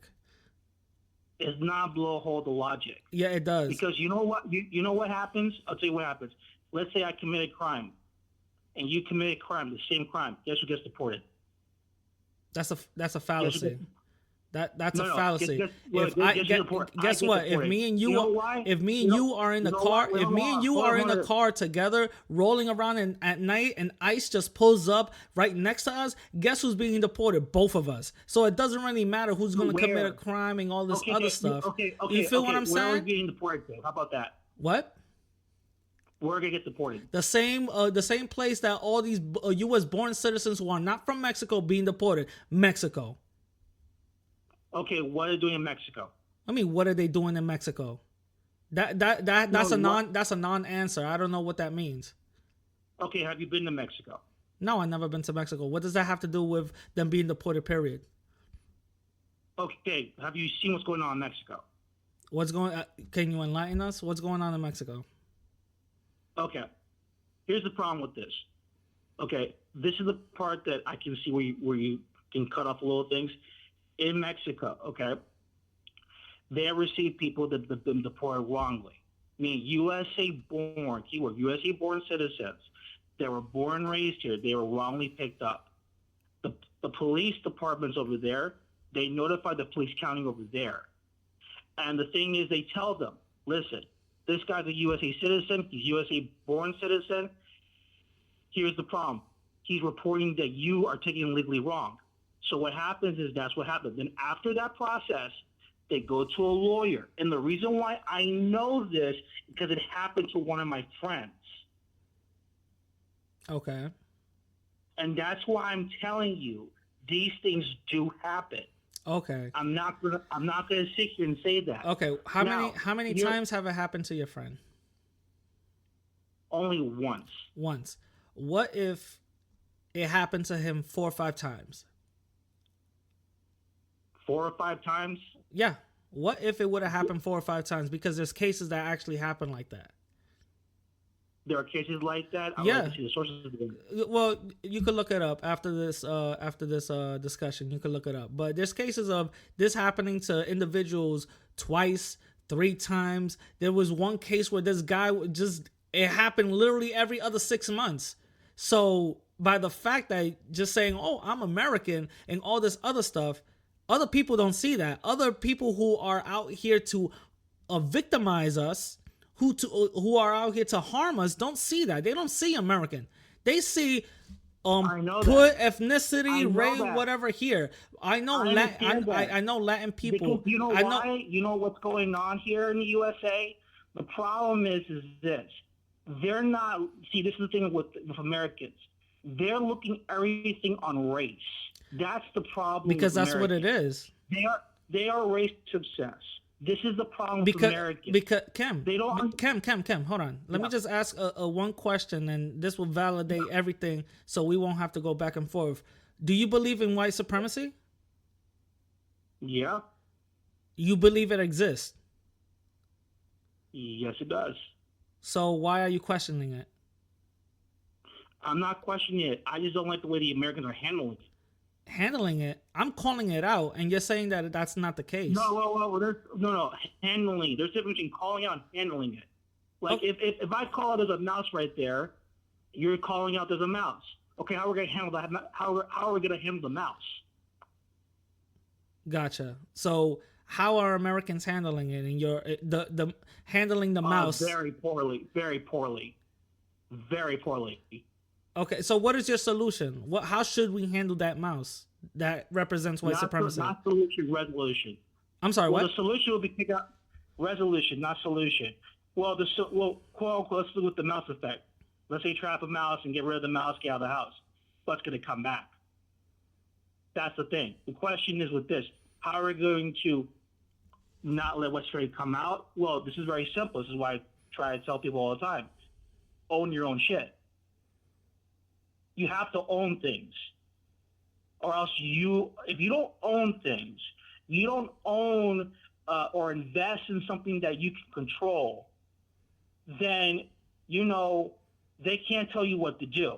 Speaker 5: It's not blow a hole to logic.
Speaker 4: Yeah, it does.
Speaker 5: Because you know what? You know what happens? I'll tell you what happens. Let's say I committed crime. And you committed crime, the same crime. Guess who gets deported?
Speaker 4: That's a fallacy. That's a fallacy. Guess what? If me and you are in the car together, rolling around at night, and ICE just pulls up right next to us, guess who's being deported? Both of us. So it doesn't really matter who's going to commit a crime and all this other stuff. You feel what I'm saying?
Speaker 5: Where are we getting deported to? How about that?
Speaker 4: What?
Speaker 5: We're gonna get deported.
Speaker 4: The same place that all these U.S. born citizens who are not from Mexico being deported. Mexico.
Speaker 5: Okay, what are they doing in Mexico?
Speaker 4: I mean, what are they doing in Mexico? That's a non-answer. I don't know what that means.
Speaker 5: Okay, have you been to Mexico?
Speaker 4: No, I've never been to Mexico. What does that have to do with them being deported? Period.
Speaker 5: Okay, have you seen what's going on in Mexico?
Speaker 4: Can you enlighten us? What's going on in Mexico?
Speaker 5: Okay, here's the problem with this. Okay, this is the part that I can see where you can cut off little things. In Mexico, okay, they have received people that have been deported wrongly. I mean, USA-born, keyword, USA-born citizens that were born and raised here, they were wrongly picked up. The police departments over there, they notify the police county over there. And the thing is, they tell them, listen, this guy's a USA citizen. He's USA-born citizen. Here's the problem. He's reporting that you are taking him legally wrong. So what happens is that's what happens. Then after that process, they go to a lawyer. And the reason why I know this is because it happened to one of my friends.
Speaker 4: Okay.
Speaker 5: And that's why I'm telling you these things do happen.
Speaker 4: Okay.
Speaker 5: I'm not gonna sit here and say that.
Speaker 4: Okay. How many times have it happened to your friend?
Speaker 5: Only once.
Speaker 4: Once. What if it happened to him 4 or 5 times?
Speaker 5: 4 or 5 times?
Speaker 4: Yeah. What if it would have happened 4 or 5 times? Because there's cases that actually happen like that.
Speaker 5: There are cases like that. I would
Speaker 4: Yeah.
Speaker 5: like to see the sources of them.
Speaker 4: Well, you could look it up after this discussion. You could look it up. But there's cases of this happening to individuals twice, 3 times. There was one case where this guy it happened literally every other 6 months. So by the fact that just saying, "Oh, I'm American," and all this other stuff, other people don't see that. Other people who are out here to victimize us, who are out here to harm us, don't see that. They don't see American. They see
Speaker 5: I know
Speaker 4: put
Speaker 5: that.
Speaker 4: ethnicity,
Speaker 5: I know
Speaker 4: race,
Speaker 5: that.
Speaker 4: whatever here. I know
Speaker 5: I understand that.
Speaker 4: I know Latin people.
Speaker 5: Because you know
Speaker 4: I
Speaker 5: why? You know what's going on here in the USA? The problem is this. They're not. See, this is the thing with Americans. They're looking everything on race. That's the problem.
Speaker 4: Because
Speaker 5: with
Speaker 4: that's what it
Speaker 5: Americans.
Speaker 4: is.
Speaker 5: They are race obsessed. This is the problem with
Speaker 4: Because
Speaker 5: Americans.
Speaker 4: Kim,
Speaker 5: They don't-
Speaker 4: Kim, hold on. Let me just ask a one question, and this will validate everything, so we won't have to go back and forth. Do you believe in white supremacy?
Speaker 5: Yeah.
Speaker 4: You believe it exists.
Speaker 5: Yes, it does.
Speaker 4: So why are you questioning it?
Speaker 5: I'm not questioning it. I just don't like the way the Americans are handling it.
Speaker 4: Handling it, I'm calling it out, and you're saying that that's not the case.
Speaker 5: No. Handling. There's a difference between calling out and handling it. Like
Speaker 4: Okay.
Speaker 5: if I call out there's a mouse right there, you're calling out there's a mouse. Okay, how are we gonna handle that? How are we gonna handle the mouse?
Speaker 4: Gotcha. So how are Americans handling it? And the handling the mouse.
Speaker 5: Very poorly. Very poorly. Very poorly.
Speaker 4: Okay, so what is your solution? How should we handle that mouse that represents white supremacy?
Speaker 5: Not solution, resolution.
Speaker 4: I'm sorry,
Speaker 5: Well,
Speaker 4: what?
Speaker 5: the solution will be pick up resolution, not solution. Well, quote unquote, let's do with the mouse effect. Let's say trap a mouse and get rid of the mouse, get out of the house. What's going to come back? That's the thing. The question is with this: how are we going to not let what's ready come out? Well, this is very simple. This is why I try to tell people all the time: own your own shit. You have to own things, or else if you don't own things, you don't own or invest in something that you can control, then they can't tell you what to do.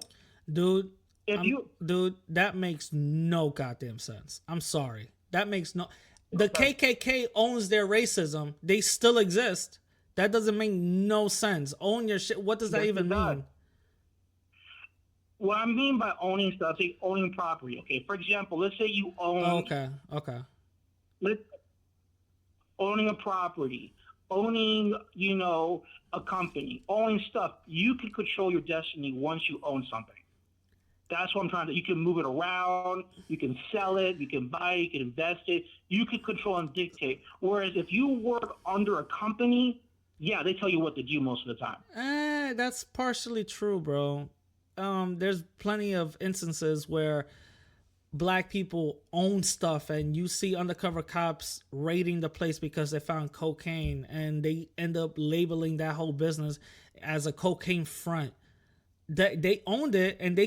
Speaker 4: Dude,
Speaker 5: If
Speaker 4: that makes no goddamn sense. I'm sorry. That makes no. The KKK owns their racism. They still exist. That doesn't make no sense. Own your shit. What does that
Speaker 5: Yes,
Speaker 4: even
Speaker 5: it does.
Speaker 4: mean?
Speaker 5: What I mean by owning stuff, say owning property. Okay, for example, let's say you own.
Speaker 4: Okay.
Speaker 5: Owning a property, owning a company, owning stuff. You can control your destiny once you own something. That's what I'm trying to. You can move it around. You can sell it. You can buy it. You can invest it. You can control and dictate. Whereas if you work under a company, yeah, they tell you what to do most of the time.
Speaker 4: That's partially true, bro. There's plenty of instances where black people own stuff and you see undercover cops raiding the place because they found cocaine, and they end up labeling that whole business as a cocaine front. They owned it, and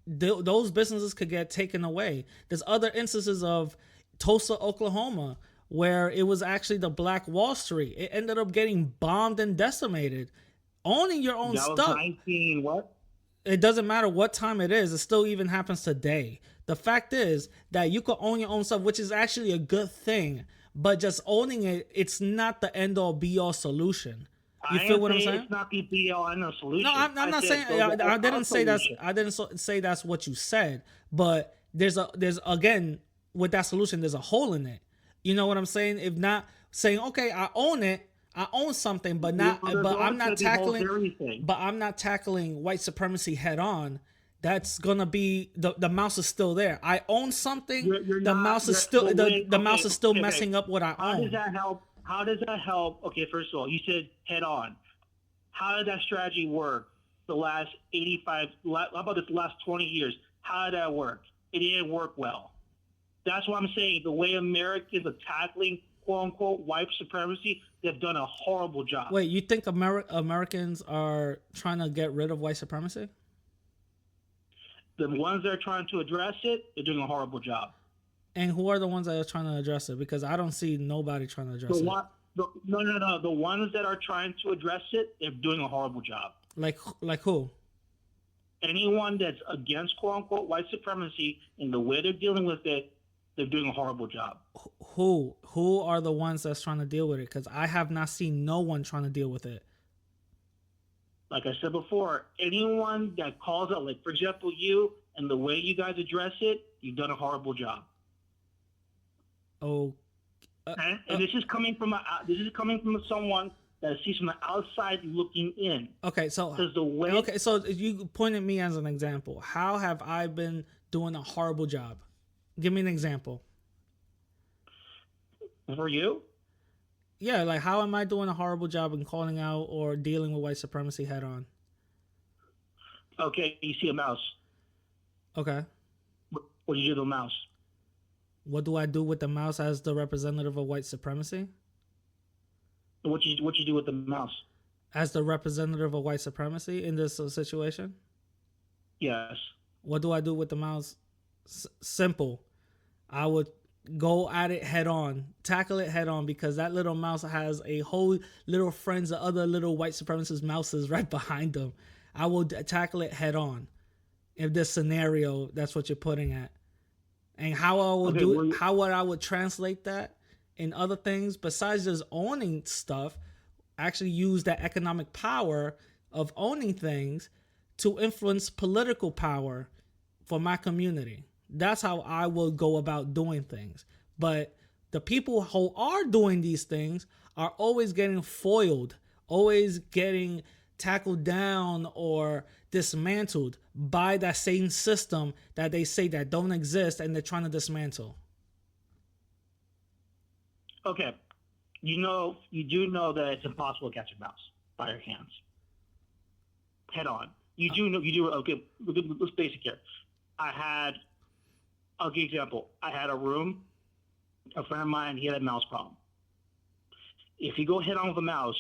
Speaker 4: those businesses could get taken away. There's other instances of Tulsa, Oklahoma, where it was actually the Black Wall Street. It ended up getting bombed and decimated. Owning your own
Speaker 5: That was
Speaker 4: stuff.
Speaker 5: 19 what?
Speaker 4: It doesn't matter what time it is. It still even happens today. The fact is that you can own your own stuff, which is actually a good thing. But just owning it, it's not the end-all, be-all solution. You feel what I'm saying?
Speaker 5: It's not the be-all and the solution.
Speaker 4: No, I'm not saying. I didn't say that's. I didn't say that's what you said. But there's again with that solution, there's a hole in it. You know what I'm saying? If not saying, okay, I own it. I own something, but I'm not tackling white supremacy head on. That's gonna be the mouse is still there. I own something. The mouse is still messing up what I own.
Speaker 5: How does that help? How does that help? Okay, first of all, you said head on. How did that strategy work? The last 85. How about this last 20 years? How did that work? It didn't work well. That's what I'm saying. The way Americans are tackling quote unquote white supremacy, they've done a horrible job.
Speaker 4: Wait, you think Americans are trying to get rid of white supremacy?
Speaker 5: The ones that are trying to address it, they're doing a horrible job.
Speaker 4: And who are the ones that are trying to address it? Because I don't see nobody trying to address it.
Speaker 5: No. The ones that are trying to address it, they're doing a horrible job.
Speaker 4: Like who?
Speaker 5: Anyone that's against quote unquote white supremacy and the way they're dealing with it, they're doing a horrible job.
Speaker 4: Who are the ones that's trying to deal with it? Because I have not seen no one trying to deal with it.
Speaker 5: Like I said before, anyone that calls out, like for example, you and the way you guys address it, you've done a horrible job.
Speaker 4: Oh,
Speaker 5: And this is coming from someone that sees from the outside looking in.
Speaker 4: okay. So
Speaker 5: Because the way
Speaker 4: okay, so you pointed me as an example. How have I been doing a horrible job? Give me an example.
Speaker 5: for you,
Speaker 4: Yeah, like how am I doing a horrible job in calling out or dealing with white supremacy head on?
Speaker 5: okay, you see a mouse.
Speaker 4: Okay.
Speaker 5: What do you do to the mouse?
Speaker 4: What do I do with the mouse as the representative of white supremacy?
Speaker 5: What you do with the mouse?
Speaker 4: As the representative of white supremacy in this situation?
Speaker 5: Yes.
Speaker 4: What do I do with the mouse? Simple. I would go at it head on, tackle it head on, because that little mouse has a whole little friends of other little white supremacist mouses right behind them. I will tackle it head on. If this scenario, that's what you're putting at. And how I would I would translate that in other things besides just owning stuff, actually use that economic power of owning things to influence political power for my community. That's how I will go about doing things. But the people who are doing these things are always getting foiled, always getting tackled down or dismantled by that same system that they say that don't exist and they're trying to dismantle.
Speaker 5: Okay. You do know that it's impossible to catch a mouse by your hands. Head on. You do. Okay, let's basic here. I'll give you an example. I had a room, a friend of mine, he had a mouse problem. If you go head on with a mouse,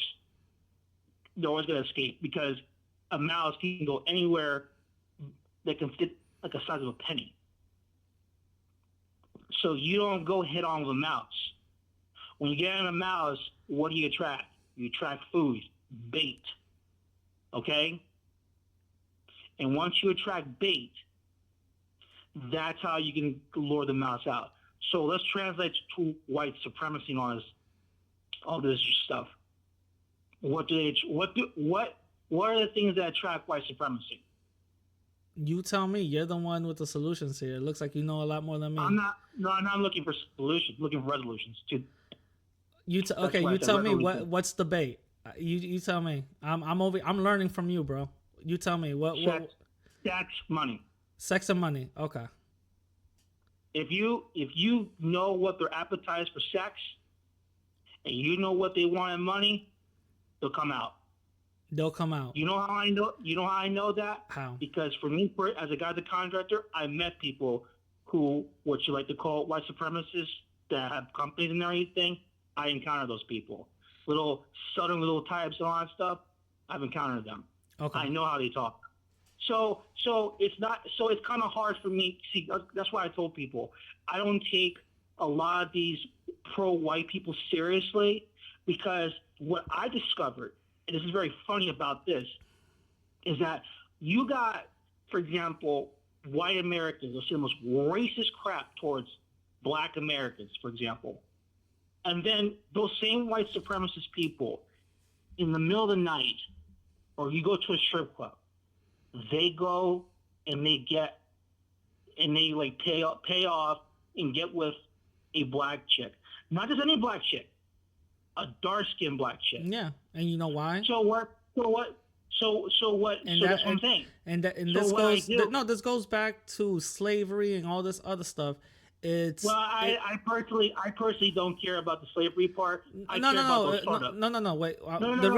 Speaker 5: they're always going to escape because a mouse can go anywhere that can fit like the size of a penny. So you don't go head on with a mouse. When you get on a mouse, what do you attract? You attract food, bait. Okay? And once you attract bait, that's how you can lure the mouse out. So let's translate to white supremacy and all this stuff. What are the things that attract white supremacy?
Speaker 4: You tell me. You're the one with the solutions here. It looks like you know a lot more than me.
Speaker 5: I'm not looking for solutions. Looking for resolutions too.
Speaker 4: You tell me what's the bait. You tell me. I'm learning from you, bro. You tell me what.
Speaker 5: Sex, money.
Speaker 4: Sex and money. Okay.
Speaker 5: If you know what their appetite is for sex, and you know what they want in money, they'll come out.
Speaker 4: They'll come out.
Speaker 5: You know how I know? You know how I know that?
Speaker 4: How?
Speaker 5: Because for me, as a guy, the contractor, I met people who, what you like to call white supremacists, that have companies and everything. I encounter those people, little southern little types and all that stuff. I've encountered them.
Speaker 4: Okay.
Speaker 5: I know how they talk. So it's kind of hard for me. See, that's why I told people I don't take a lot of these pro-white people seriously, because what I discovered, and this is very funny about this, is that you got, for example, white Americans, let's say the most racist crap towards black Americans, for example. And then those same white supremacist people in the middle of the night, or you go to a strip club, they go and they like pay off and get with a black chick. Not just any black chick, a dark-skinned black chick.
Speaker 4: Yeah, and you know why?
Speaker 5: So what? And that's what I'm saying.
Speaker 4: This goes back to slavery and all this other stuff.
Speaker 5: I personally don't care about the slavery part.
Speaker 4: No. Wait. The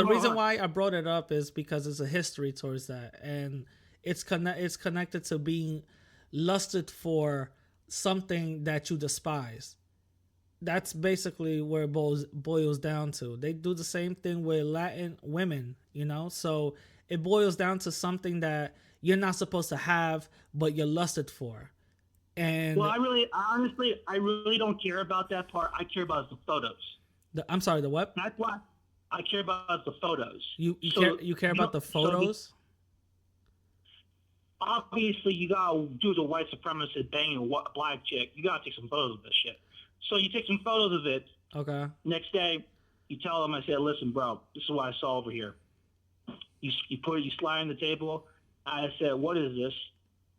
Speaker 4: reason why I brought it up is because there's a history towards that, and it's connected to being lusted for something that you despise. That's basically where it boils down to. They do the same thing with Latin women, so it boils down to something that you're not supposed to have, but you're lusted for. And
Speaker 5: I really don't care about that part. I care about the photos.
Speaker 4: I'm sorry, the what?
Speaker 5: That's why I care about the photos.
Speaker 4: You
Speaker 5: So,
Speaker 4: care about the photos?
Speaker 5: Obviously, you gotta do the white supremacist banging a black chick. You gotta take some photos of this shit. So you take some photos of it.
Speaker 4: Okay.
Speaker 5: Next day, you tell them, I said, listen, bro, this is what I saw over here. You slide on the table. I said, what is this?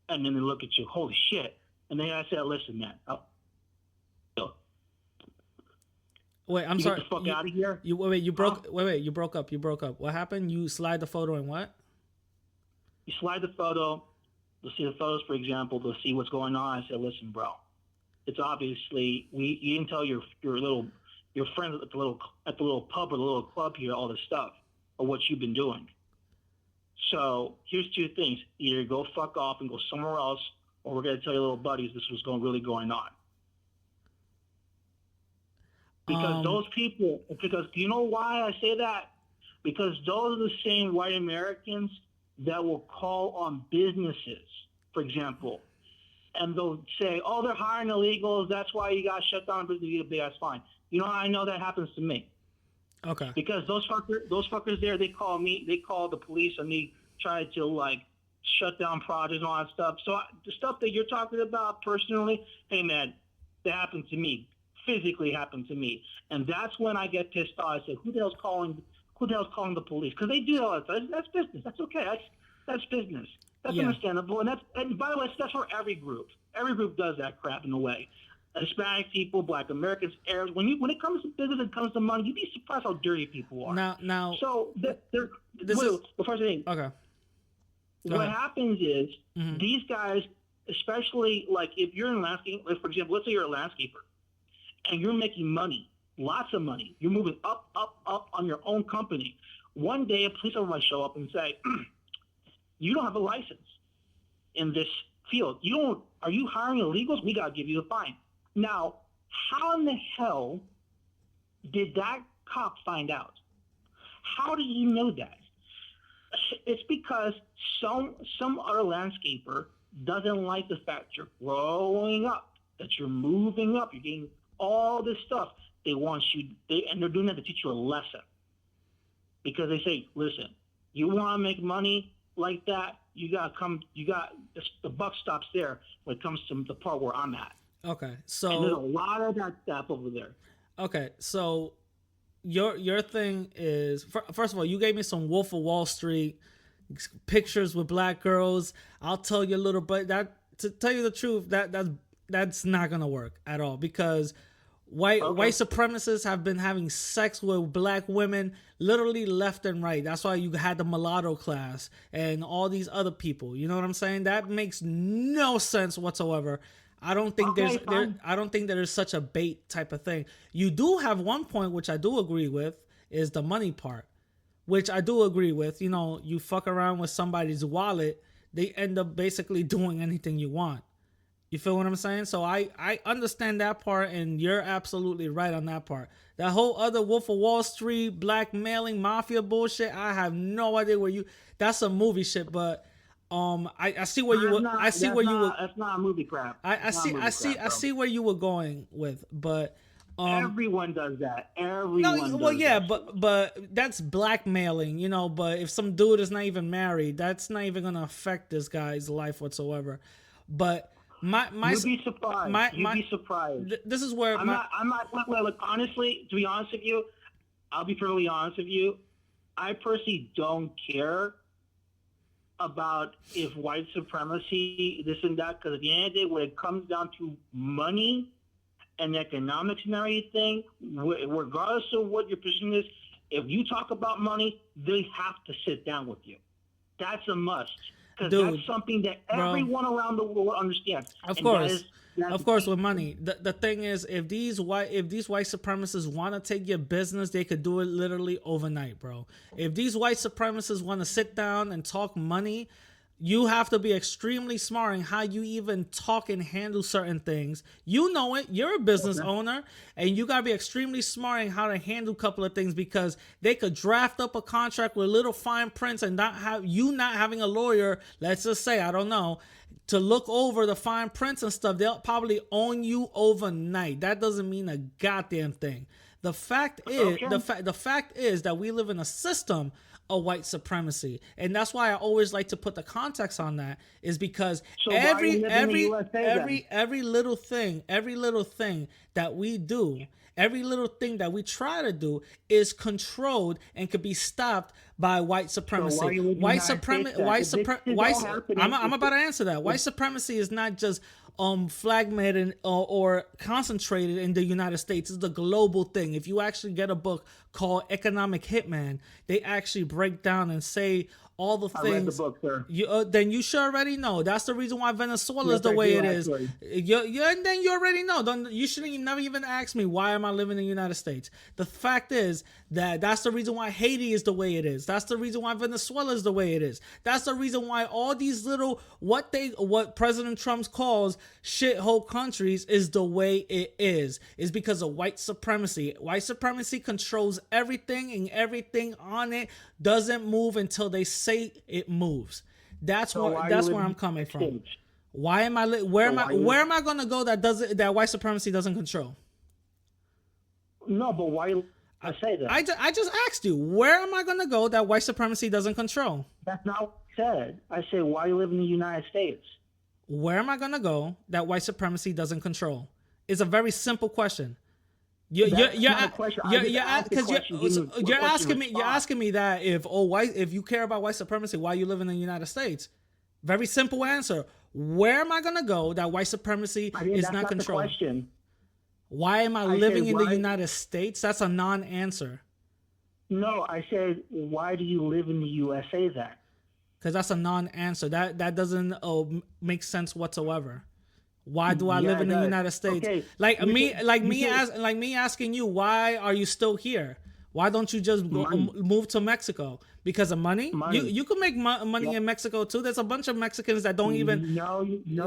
Speaker 5: And then they look at you, holy shit. And then I said, listen, man.
Speaker 4: Wait, I'm
Speaker 5: you
Speaker 4: sorry.
Speaker 5: Get the fuck out of here.
Speaker 4: You broke up. You broke up. What happened? You slide the photo and what?
Speaker 5: You slide the photo. They'll see the photos, for example. They'll see what's going on. I said, listen, bro. It's obviously you didn't tell your friends at the little pub or the little club here all this stuff of what you've been doing. So here's two things: either go fuck off and go somewhere else, or we're gonna tell your little buddies this was really going on. Because those people, because do you know why I say that? Because those are the same white Americans that will call on businesses, for example, and they'll say, oh, they're hiring illegals, that's why you got shut down business. That's fine. You know how I know that happens to me?
Speaker 4: Okay.
Speaker 5: Because those fuckers there, they call the police and they try to like shut down projects and all that stuff. So the stuff that you're talking about personally, hey man, that happened to me. Physically happened to me. And that's when I get pissed off. I say, who the hell's calling the police? Because they do all that stuff. That's business. That's okay. That's business. That's understandable. And by the way, that's for every group. Every group does that crap in a way. Hispanic people, Black Americans, Arabs. When it comes to business and comes to money, you'd be surprised how dirty people are.
Speaker 4: Now.
Speaker 5: So they're before I say
Speaker 4: okay.
Speaker 5: What happens is these guys, especially like if you're in landscape, like for example, let's say you're a landscaper and you're making money, lots of money. You're moving up on your own company. One day, a police officer might show up and say, "You don't have a license in this field. Are you hiring illegals? We gotta give you a fine." Now, how in the hell did that cop find out? How did he know that? It's because some other landscaper doesn't like the fact you're growing up, that you're moving up, you're getting all this stuff. They want you, and they're doing that to teach you a lesson. Because they say, listen, you want to make money like that, the buck stops there when it comes to the part where I'm at.
Speaker 4: Okay, so
Speaker 5: and there's a lot of that stuff over there.
Speaker 4: Okay, so your thing is, first of all, you gave me some Wolf of Wall Street pictures with black girls. I'll tell you a little bit that, to tell you the truth, that's not gonna work at all, because white supremacists have been having sex with black women literally left and right. That's why you had the mulatto class and all these other people. You know what I'm saying? That makes no sense whatsoever. I don't think I don't think there's such a bait type of thing. You do have one point which I do agree with, is the money part, which I do agree with. You know, you fuck around with somebody's wallet, they end up basically doing anything you want. You feel what I'm saying? So I understand that part, and you're absolutely right on that part. That whole other Wolf of Wall Street, blackmailing, mafia bullshit, I have no idea where you. That's some movie shit, but I see where you were. I see where you were.
Speaker 5: That's not a movie crap.
Speaker 4: I see where you were going with, but
Speaker 5: everyone does that.
Speaker 4: But that's blackmailing, you know. But if some dude is not even married, that's not even gonna affect this guy's life whatsoever. But you'd be surprised. You'd be surprised. This is where
Speaker 5: I'm not. Look, honestly, to be honest with you, I'll be perfectly honest with you. I personally don't care about if white supremacy, this and that, because at the end of the day, when it comes down to money and economics and everything, regardless of what your position is, if you talk about money, they have to sit down with you. That's a must. Because that's something that everyone around the world understands.
Speaker 4: Of course, with money. The thing is, if these white supremacists want to take your business, they could do it literally overnight, bro. If these white supremacists want to sit down and talk money, you have to be extremely smart in how you even talk and handle certain things. You know it. You're a business owner, and you got to be extremely smart in how to handle a couple of things, because they could draft up a contract with little fine prints and not having a lawyer, let's just say, I don't know, to look over the fine prints and stuff. They'll probably own you overnight. That doesn't mean a goddamn thing. The fact is,
Speaker 5: Okay.
Speaker 4: the fact is that we live in a system of white supremacy, and that's why I always like to put the context on that. Is because
Speaker 5: So why are you living in the USA then?
Speaker 4: every little thing that we do. Every little thing that we try to do is controlled and could be stopped by white supremacy.
Speaker 5: why are you living in the United States then? If this is all happening-
Speaker 4: I'm about to answer that. White supremacy is not just fragmented or concentrated in the United States. It's the global thing. If you actually get a book called Economic Hitman, they actually break down and say all the things.
Speaker 5: I read the book, sir.
Speaker 4: Then you should already know. That's the reason why Venezuela is
Speaker 5: Yes,
Speaker 4: the
Speaker 5: I
Speaker 4: way
Speaker 5: do,
Speaker 4: it is.
Speaker 5: actually.
Speaker 4: And then you already know. You shouldn't never even ask me why am I living in the United States. The fact is that that's the reason why Haiti is the way it is. That's the reason why Venezuela is the way it is. That's the reason why all these little what President Trump calls shithole countries is the way it is because of white supremacy. White supremacy controls everything, and everything on it doesn't move until they say it moves. That's
Speaker 5: So why
Speaker 4: where
Speaker 5: are you
Speaker 4: that's
Speaker 5: living
Speaker 4: where I'm
Speaker 5: in the
Speaker 4: coming from.
Speaker 5: States?
Speaker 4: Why am I where am
Speaker 5: So
Speaker 4: I
Speaker 5: why you-
Speaker 4: where am I going to go that white supremacy doesn't control?
Speaker 5: No, but why I say that?
Speaker 4: I just asked you, where am I going to go that white supremacy doesn't control?
Speaker 5: That's not what I said. I say, why you live in the United States?
Speaker 4: Where am I going to go that white supremacy doesn't control? It's a very simple question. You're
Speaker 5: not a question. I just asked the question. Give me a
Speaker 4: you're
Speaker 5: question
Speaker 4: asking me
Speaker 5: response.
Speaker 4: you're asking me that if you care about white supremacy, why you live in the United States? Very simple answer. Where am I going to go that white supremacy
Speaker 5: I mean,
Speaker 4: is
Speaker 5: that's
Speaker 4: not
Speaker 5: not the
Speaker 4: controlled?
Speaker 5: question.
Speaker 4: Why am I
Speaker 5: I
Speaker 4: living
Speaker 5: said
Speaker 4: in the
Speaker 5: why-
Speaker 4: United States? That's a non-answer.
Speaker 5: No, I said, why do you live in the USA then?
Speaker 4: Because that's a non-answer. That doesn't make sense whatsoever. Why do I live
Speaker 5: Yeah,
Speaker 4: in
Speaker 5: it
Speaker 4: the
Speaker 5: does.
Speaker 4: United States?
Speaker 5: Okay,
Speaker 4: Like
Speaker 5: you
Speaker 4: me,
Speaker 5: can-
Speaker 4: like
Speaker 5: you
Speaker 4: me,
Speaker 5: can-
Speaker 4: asking you, why are you still here? Why don't you just
Speaker 5: Money.
Speaker 4: move to Mexico? Because of money?
Speaker 5: Money.
Speaker 4: You can make money
Speaker 5: Yep.
Speaker 4: in Mexico too. There's a bunch of Mexicans that don't even.
Speaker 5: No,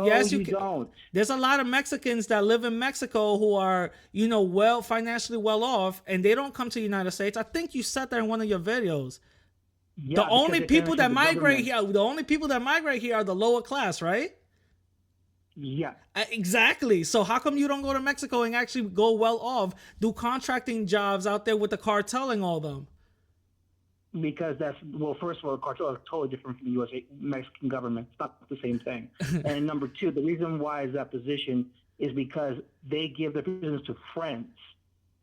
Speaker 4: Yes, you
Speaker 5: you
Speaker 4: can-
Speaker 5: don't.
Speaker 4: There's a lot of Mexicans that live in Mexico who are, financially well off, and they don't come to the United States. I think you said that in one of your videos.
Speaker 5: Yeah,
Speaker 4: The only
Speaker 5: because
Speaker 4: people that
Speaker 5: the
Speaker 4: migrate
Speaker 5: government-
Speaker 4: here, the only people that migrate here are the lower class, right?
Speaker 5: Yeah.
Speaker 4: Exactly. So how come you don't go to Mexico and actually go well off, do contracting jobs out there with the cartel and all them?
Speaker 5: Because first of all, the cartel is totally different from the U.S. Mexican government. It's not the same thing. And number two, the reason why is that position is because they give their business to friends.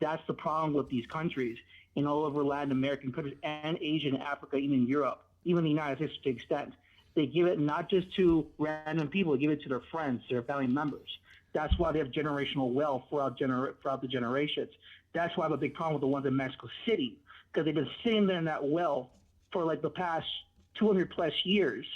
Speaker 5: That's the problem with these countries in all over Latin American countries and Asia and Africa, even Europe, even the United States to an extent. They give it not just to random people, they give it to their friends, their family members. That's why they have generational wealth throughout the generations. That's why I have a big problem with the ones in Mexico City, because they've been sitting there in that wealth for like the past 200 plus years.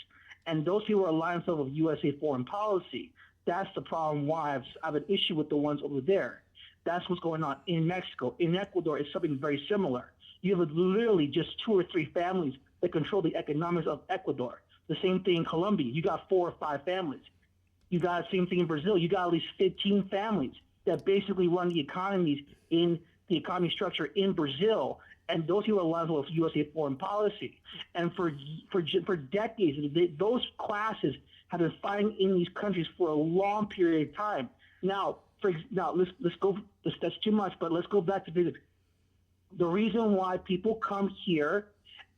Speaker 5: And those people are aligning themselves with USA foreign policy. That's the problem why I have an issue with the ones over there. That's what's going on in Mexico. In Ecuador, it's something very similar. You have literally just 2 or 3 families that control the economics of Ecuador. The same thing in Colombia. You got 4 or 5 families. You got the same thing in Brazil. You got at least 15 families that basically run the economies in the economy structure in Brazil. And those people are aligned with USA foreign policy. And for decades, those classes have been fighting in these countries for a long period of time. Now let's go. That's too much, but let's go back to physics. The reason why people come here,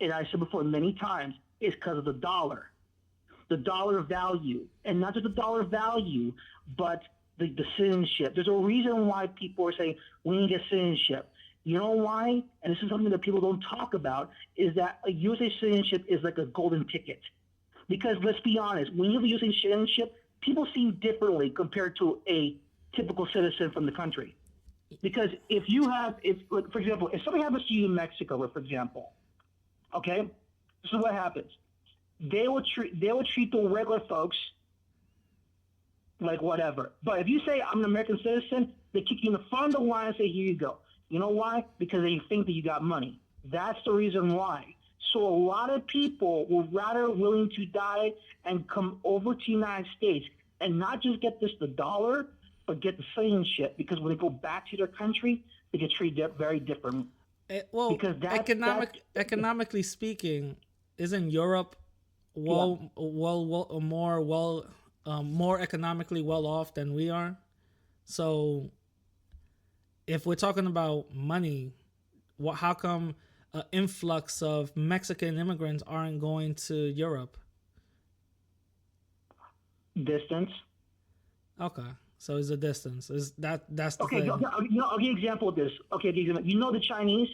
Speaker 5: and I said before many times, is because of the dollar value, and not just the dollar value, but the citizenship. There's a reason why people are saying we need to get citizenship. You know why? And this is something that people don't talk about, is that a USA citizenship is like a golden ticket. Because let's be honest, when you have a USA citizenship, people see you differently compared to a typical citizen from the country. Because for example, if something happens to you in Mexico, for example, okay, this is what happens. They will treat the regular folks like whatever. But if you say I'm an American citizen, they kick you in the front of the line and say, here you go. You know why? Because they think that you got money. That's the reason why. So a lot of people were rather willing to die and come over to the United States and not just get the dollar, but get the citizenship. Because when they go back to their country, they get treated very different.
Speaker 4: Well,
Speaker 5: Because
Speaker 4: economically speaking, isn't Europe more economically well off than we are? So if we're talking about money, how come an influx of Mexican immigrants aren't going to Europe?
Speaker 5: Distance.
Speaker 4: Okay, so it's a distance. That's the
Speaker 5: Okay,
Speaker 4: thing.
Speaker 5: I'll give you an example of this. Okay, you know the Chinese?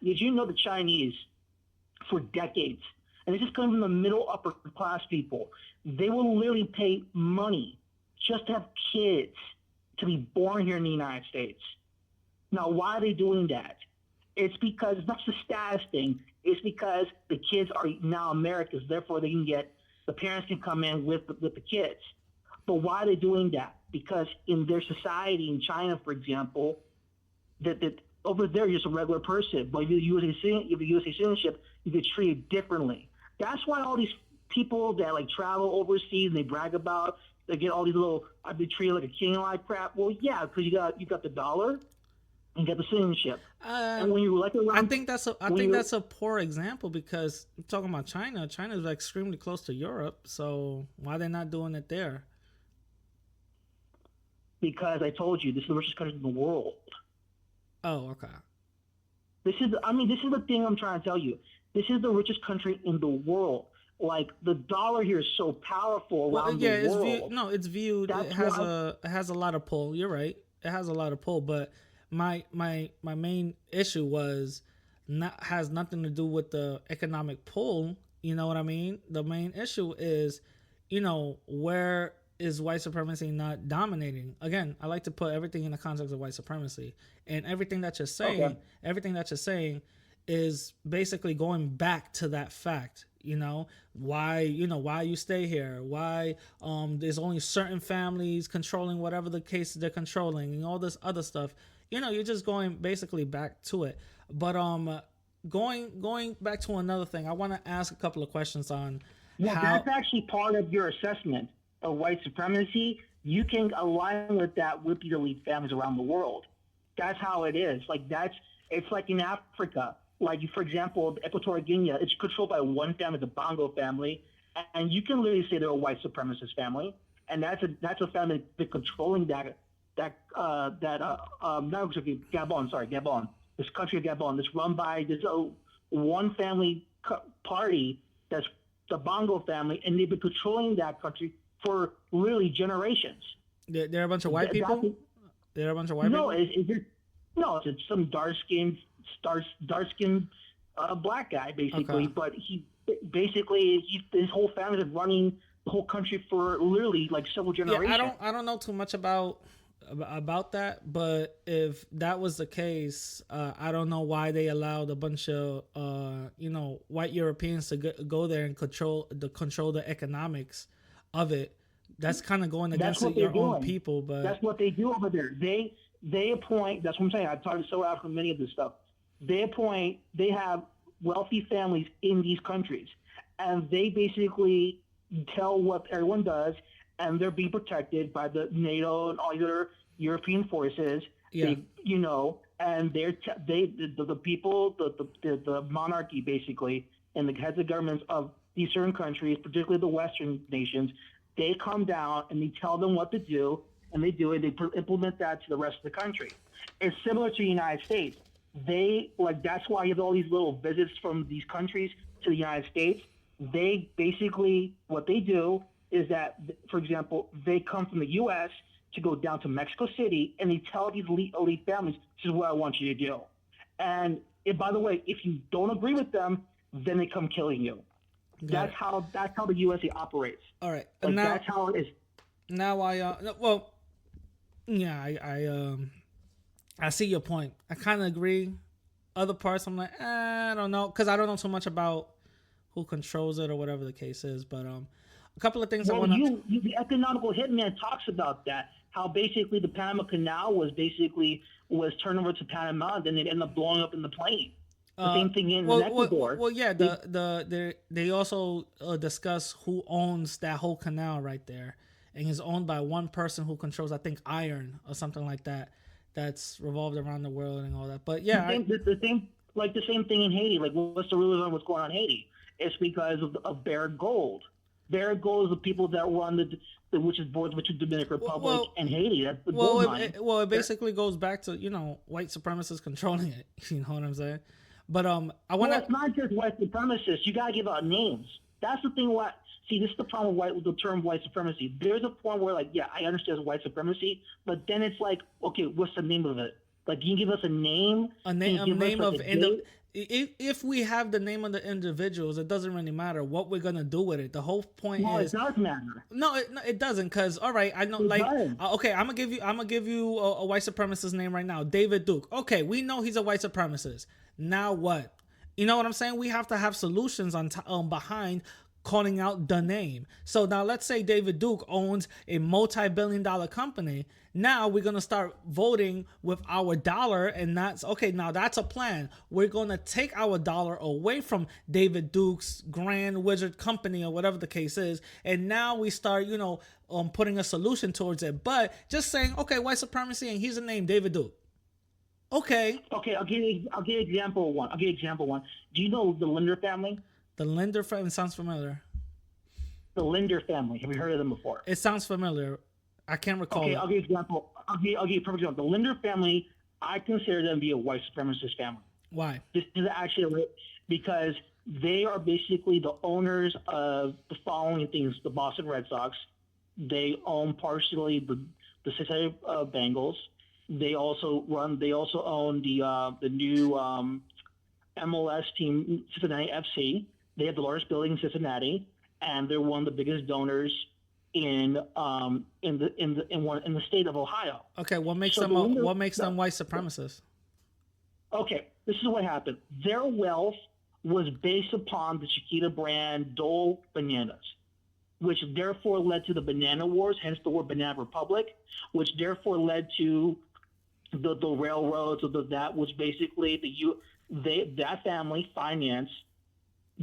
Speaker 5: Did you know the Chinese for decades, and this is coming from the middle upper class people, they will literally pay money just to have kids to be born here in the United States. Now, why are they doing that? It's because it's not just a status thing. It's because the kids are now Americans, therefore the parents can come in with the kids. But why are they doing that? Because in their society, in China, for example, that over there you're just a regular person, but if you have a USA citizenship, you get treated differently. That's why all these people that like travel overseas and they brag about, they get all these little, I've been treated like a king like crap. Well, yeah, because you got the dollar and you got the citizenship. And when you like around,
Speaker 4: I think that's a poor example because I'm talking about China. China is extremely close to Europe, so why are they not doing it there?
Speaker 5: Because I told you, this is the richest country in the world.
Speaker 4: Oh, okay.
Speaker 5: This is the thing I'm trying to tell you. This is the richest country in the world. Like the dollar here is so powerful around the world.
Speaker 4: It's viewed. It has a lot of pull. You're right. It has a lot of pull. But my main issue has nothing to do with the economic pull. You know what I mean? The main issue is, where is white supremacy not dominating? Again, I like to put everything in the context of white supremacy, and everything that you're saying is basically going back to that fact. Why you stay here, why there's only certain families controlling whatever the case they're controlling, and all this other stuff. You're just going basically back to it. But going back to another thing, I want to ask a couple of questions on how
Speaker 5: that's actually part of your assessment of white supremacy. You can align with that with the elite families around the world. That's how it is. It's like in Africa. Like, for example, Equatorial Guinea, it's controlled by one family, the Bongo family, and you can literally say they're a white supremacist family, and that's a family that's controlling Gabon, this country of Gabon, that's run by this one family party that's the Bongo family, and they've been controlling that country for literally generations.
Speaker 4: They're a bunch of white people? They're a bunch of white people?
Speaker 5: It's some dark-skinned black guy, basically. Okay. But his whole family is running the whole country for literally like several generations.
Speaker 4: Yeah, I don't know too much about that, but if that was the case, I don't know why they allowed a bunch of white Europeans to go there and control the economics of it. That's kind of going against your own people, but
Speaker 5: that's what they do over there. They appoint. That's what I'm saying. I've talked so out from many of this stuff. They have wealthy families in these countries, and they basically tell what everyone does, and they're being protected by the NATO and all the other European forces.
Speaker 4: Yeah.
Speaker 5: And the people, the monarchy basically, and the heads of governments of these certain countries, particularly the Western nations, they come down and they tell them what to do, and they do it. They implement that to the rest of the country. It's similar to the United States. That's why you have all these little visits from these countries to the United States. They basically, what they do is that, for example, they come from the U.S. to go down to Mexico City, and they tell these elite families, this is what I want you to do. And by the way, if you don't agree with them, then they come killing you. That's how the USA operates.
Speaker 4: All right.
Speaker 5: That's how it is.
Speaker 4: Now I see your point. I kind of agree. Other parts, I'm like, I don't know, because I don't know too much about who controls it or whatever the case is. But a couple of things I want to.
Speaker 5: The economical hitman talks about that. How basically the Panama Canal was turned over to Panama, and then it ended up blowing up in the plane. The same thing in Ecuador.
Speaker 4: They also discuss who owns that whole canal right there, and it's owned by one person who controls, I think, iron or something like that. That's revolved around the world and all that. But yeah,
Speaker 5: the same thing in Haiti. Like, what's the reason on what's going on in Haiti? It's because of Barrick Gold. Barrick Gold is the people that run which is Dominican Republic
Speaker 4: well,
Speaker 5: and Haiti. That's the
Speaker 4: well,
Speaker 5: gold mine.
Speaker 4: it basically goes back to white supremacists controlling it. You know what I'm saying? But I want
Speaker 5: Well, it's not just white supremacists. You gotta give out names. That's the thing. See, this is the problem with the term white supremacy. There's a point where, like, yeah, I understand it's white supremacy, but then it's like, okay, what's the name of it? Like, can you give us a name?
Speaker 4: a name of if we have the name of the individuals, it doesn't really matter what we're gonna do with it. The whole point is
Speaker 5: it does matter.
Speaker 4: no, it doesn't. Because all right, I know, like, okay, I'm gonna give you a white supremacist name right now, David Duke. Okay, we know he's a white supremacist. Now what? You know what I'm saying? We have to have solutions behind calling out the name. So now let's say David Duke owns a multi-billion-dollar company. Now we're going to start voting with our dollar, and that's okay. Now that's a plan. We're going to take our dollar away from David Duke's Grand Wizard Company or whatever the case is. And now we start, putting a solution towards it. But just saying, okay, white supremacy, and here's a name, David Duke. Okay.
Speaker 5: Okay, I'll give you example one. Do you know the Linder family?
Speaker 4: The Linder family sounds familiar.
Speaker 5: The Linder family. Have you heard of them before?
Speaker 4: It sounds familiar. I can't recall.
Speaker 5: Okay,
Speaker 4: it.
Speaker 5: I'll give you example. I'll give you a perfect example. The Linder family, I consider them to be a white supremacist family.
Speaker 4: Why?
Speaker 5: This is actually because they are basically the owners of the following things: the Boston Red Sox. They own partially the Cincinnati Bengals. They also own the new MLS team, Cincinnati FC. They have the largest building in Cincinnati, and they're one of the biggest donors in the state of Ohio.
Speaker 4: Okay, what makes them white supremacists?
Speaker 5: Okay, this is what happened. Their wealth was based upon the Chiquita brand Dole bananas, which therefore led to the banana wars, hence the word Banana Republic, which therefore led to the railroads, that was basically that family financed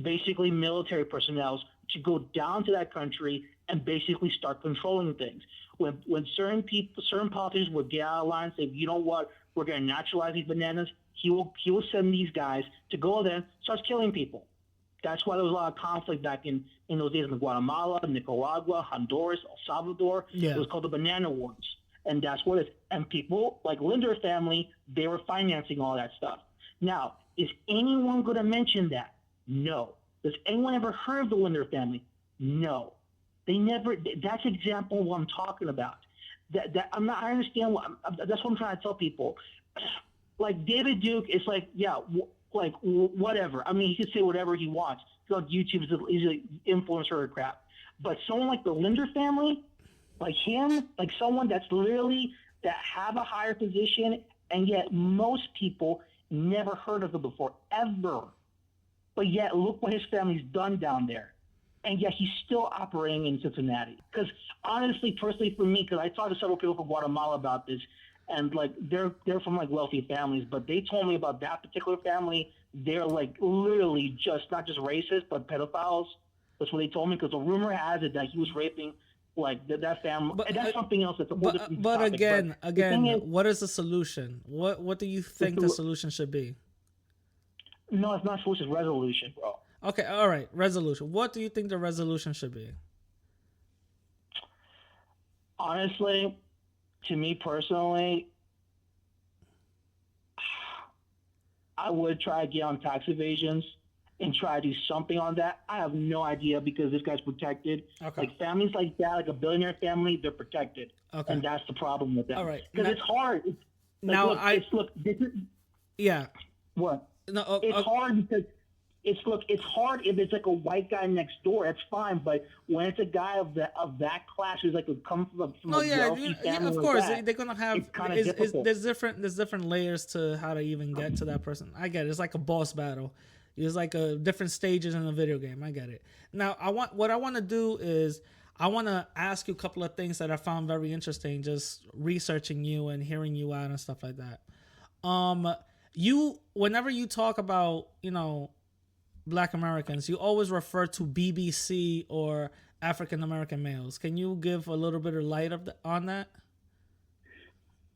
Speaker 5: basically military personnel to go down to that country and basically start controlling things. When certain politicians would get out of line and say, you know what, we're going to naturalize these bananas, he will send these guys to go there, start killing people. That's why there was a lot of conflict back in those days in Guatemala, Nicaragua, Honduras, El Salvador.
Speaker 4: Yeah.
Speaker 5: It was called the Banana Wars. And that's what it is. And people like Linder family, they were financing all that stuff. Now, is anyone going to mention that? No. Does anyone ever heard of the Linder family? No. They never. That's example of what I'm talking about. That I'm not. I understand. That's what I'm trying to tell people. Like David Duke, it's like, yeah, like whatever. I mean, he can say whatever he wants. He's on YouTube, he's an influencer or crap. But someone like the Linder family, like him, like someone that's literally that have a higher position, and yet most people never heard of him before, ever. But yet, look what his family's done down there. And yet, he's still operating in Cincinnati. Because honestly, personally for me, because I talked to several people from Guatemala about this, and like they're from like wealthy families, but they told me about that particular family. They're like literally just not just racist, but pedophiles. That's what they told me. Because the rumor has it that he was raping like that family.
Speaker 4: But,
Speaker 5: and that's something else. That's a whole different
Speaker 4: but
Speaker 5: topic.
Speaker 4: again,
Speaker 5: Is,
Speaker 4: what is the solution? What do you think the solution should be?
Speaker 5: No, it's not solution. It's resolution, bro.
Speaker 4: Okay, all right, resolution. What do you think the resolution should be?
Speaker 5: Honestly, to me personally, I would try to get on tax evasions and try to do something on that. I have no idea because this guy's protected.
Speaker 4: Okay.
Speaker 5: Like families like that, like a billionaire family, they're protected.
Speaker 4: Okay.
Speaker 5: And that's the problem with them.
Speaker 4: All right.
Speaker 5: Because it's hard. This is
Speaker 4: Yeah.
Speaker 5: What?
Speaker 4: No.
Speaker 5: It's hard because it's hard if it's like a white guy next door. That's fine, but when it's a guy of that class who's like come from a wealthy family,
Speaker 4: of course
Speaker 5: like that,
Speaker 4: they're gonna have.
Speaker 5: it's kind of difficult.
Speaker 4: There's different layers to how to even get to that person. I get it. It's like a boss battle. It's like different stages in a video game. I get it. Now what I want to do is I want to ask you a couple of things that I found very interesting, just researching you and hearing you out and stuff like that. Whenever you talk about Black Americans, you always refer to BBC or African American males. Can you give a little bit of light on that?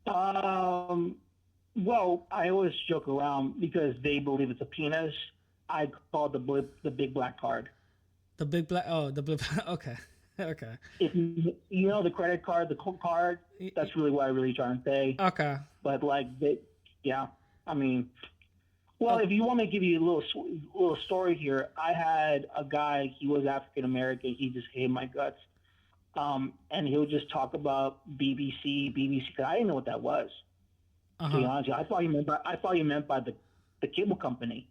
Speaker 5: Well, I always joke around because they believe it's a penis. I call it the big black card.
Speaker 4: The big black. Oh, the big. Okay. Okay.
Speaker 5: If you know the credit card, the card, that's really what I really trying to say.
Speaker 4: Okay.
Speaker 5: But yeah, I mean, well, if you want me to give you a little story here, I had a guy. He was African American. He just hated my guts. And he would just talk about BBC. Cause I didn't know what that was. To be honest, with you. I thought you meant by the cable company.